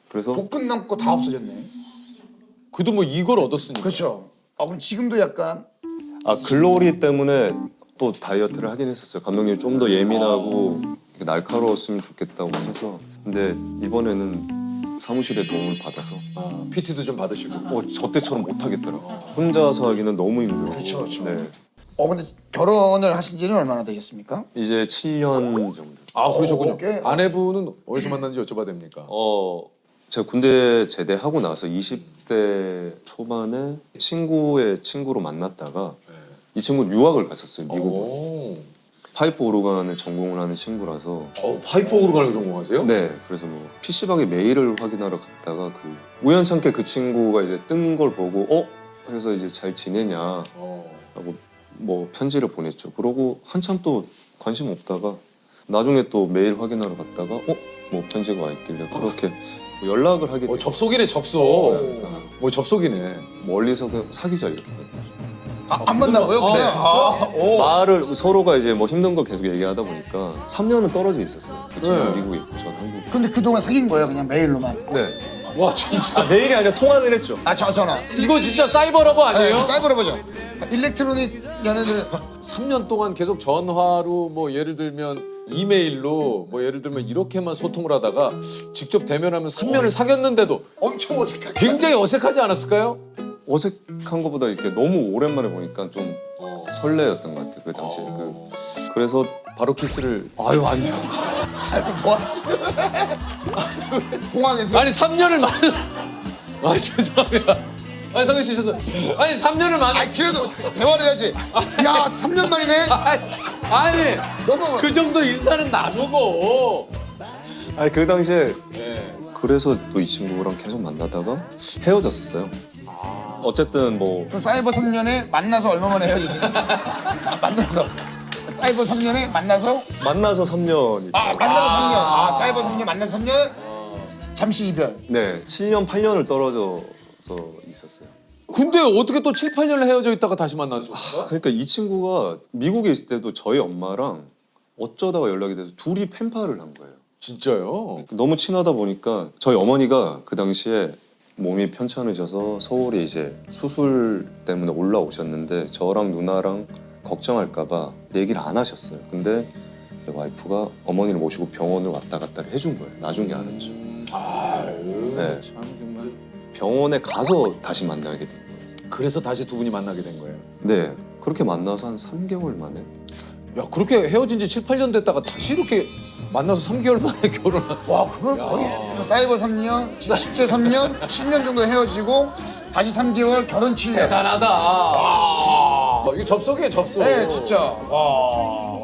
[SPEAKER 8] 그래서
[SPEAKER 2] 복근 남고 다 없어졌네.
[SPEAKER 1] 그래도 뭐 이걸 얻었으니까.
[SPEAKER 2] 그렇죠. 그럼 지금도 약간
[SPEAKER 8] 글로리 때문에 또 다이어트를 하긴 했었어요. 감독님이 좀 더 예민하고 날카로웠으면 좋겠다고 하셔서 근데 이번에는 사무실에 도움을 받아서
[SPEAKER 1] PT도 좀 받으시고
[SPEAKER 8] 저 때처럼 못 하겠더라고요. 혼자서 하기는 너무 힘들어.
[SPEAKER 2] 그렇죠.
[SPEAKER 8] 네.
[SPEAKER 2] 근데 결혼을 하신 지는 얼마나 되셨습니까?
[SPEAKER 8] 이제 7년 정도.
[SPEAKER 1] 그러셨군요. 아내분은 어디서 만났는지 여쭤봐도 됩니까?
[SPEAKER 8] 제가 군대 제대하고 나서 20대 초반에 친구의 친구로 만났다가 이 친구는 유학을 갔었어요, 미국으로. 파이프 오르간을 전공을 하는 친구라서.
[SPEAKER 1] 파이프 오르간을 전공하세요?
[SPEAKER 8] 네. 그래서 뭐 PC방에 메일을 확인하러 갔다가 그 우연찮게 그 친구가 이제 뜬 걸 보고 그래서 이제 잘 지내냐 하고 뭐 편지를 보냈죠. 그러고 한참 또 관심 없다가 나중에 또 메일 확인하러 갔다가 뭐 편지가 와 있길래 그렇게 뭐 연락을 하게 됐어요.
[SPEAKER 1] 접속이네 접속. 뭐 접속이네.
[SPEAKER 8] 멀리서 그냥 사귀자 이렇게.
[SPEAKER 2] 안 만나고요? 근데
[SPEAKER 8] 말을 서로가 이제 뭐 힘든 걸 계속 얘기하다 보니까 3년은 떨어져 있었어요. 그 친구
[SPEAKER 2] 네.
[SPEAKER 8] 미국에 있고 전 한국에.
[SPEAKER 2] 근데 그동안 사귄 거예요? 그냥 메일로만?
[SPEAKER 8] 네.
[SPEAKER 1] 와 진짜.
[SPEAKER 8] 메일이 아니라 통화를 했죠.
[SPEAKER 2] 전화.
[SPEAKER 1] 이거 진짜 사이버러버 아니에요?
[SPEAKER 2] 네, 사이버러버죠. 일렉트로닉 연애들은
[SPEAKER 1] 3년 동안 계속 전화로 뭐 예를 들면 이메일로 뭐 예를 들면 이렇게만 소통을 하다가 직접 대면하면 3년을 사귀었는데도
[SPEAKER 2] 엄청 어색하게
[SPEAKER 1] 굉장히 어색하지 않았을까요?
[SPEAKER 8] 어색한 것보다 이렇게 너무 오랜만에 보니까 좀 설레였던 것 같아요. 그 당시에. 그래서
[SPEAKER 1] 바로 키스를.
[SPEAKER 8] 아유 아니요.
[SPEAKER 2] 뭐 하시는 공항에서
[SPEAKER 1] 아니 3년을 아 죄송합니다. 아니 성현 씨 죄송. 아니 3년을
[SPEAKER 2] 아니 그래도 대화를 해야지. 야 3년 만이네.
[SPEAKER 1] 아니
[SPEAKER 2] 너무
[SPEAKER 1] 그 정도 인사는 나누고.
[SPEAKER 8] 아니 그 당시에
[SPEAKER 1] 네.
[SPEAKER 8] 그래서 또 이 친구랑 계속 만나다가 헤어졌었어요. 어쨌든 뭐
[SPEAKER 2] 그 사이버 3년에 만나서 얼마 만에 헤어지신 거예요? 만나서 사이버 3년에 만나서
[SPEAKER 8] 3년.
[SPEAKER 2] 만나서 3년. 사이버 3년 만나서 3년 잠시 이별.
[SPEAKER 8] 네, 7년 8년을 떨어져서 있었어요.
[SPEAKER 1] 근데 어떻게 또 7, 8년을 헤어져 있다가 다시 만나죠?
[SPEAKER 8] 그러니까 이 친구가 미국에 있을 때도 저희 엄마랑 어쩌다가 연락이 돼서 둘이 펜팔을 한 거예요.
[SPEAKER 1] 진짜요?
[SPEAKER 8] 너무 친하다 보니까 저희 어머니가 그 당시에 몸이 편찮으셔서 서울에 이제 수술 때문에 올라오셨는데 저랑 누나랑 걱정할까 봐 얘기를 안 하셨어요. 근데 와이프가 어머니를 모시고 병원을 왔다 갔다를 해준 거예요. 나중에 알았죠.
[SPEAKER 1] 아유
[SPEAKER 8] 네.
[SPEAKER 1] 참 정말.
[SPEAKER 8] 병원에 가서 다시 만나게 된 거예요.
[SPEAKER 1] 그래서 다시 두 분이 만나게 된 거예요?
[SPEAKER 8] 네. 그렇게 만나서 한 3개월 만에.
[SPEAKER 1] 야 그렇게 헤어진 지 7, 8년 됐다가 다시 이렇게 만나서 3개월 만에 결혼한.
[SPEAKER 2] 와 그걸 거의 사이버 3년, 실제 3년, 7년 정도 헤어지고 다시 3개월 결혼 7년.
[SPEAKER 1] 대단하다. 와. 이거 접속이에요 접속.
[SPEAKER 2] 네 진짜. 와.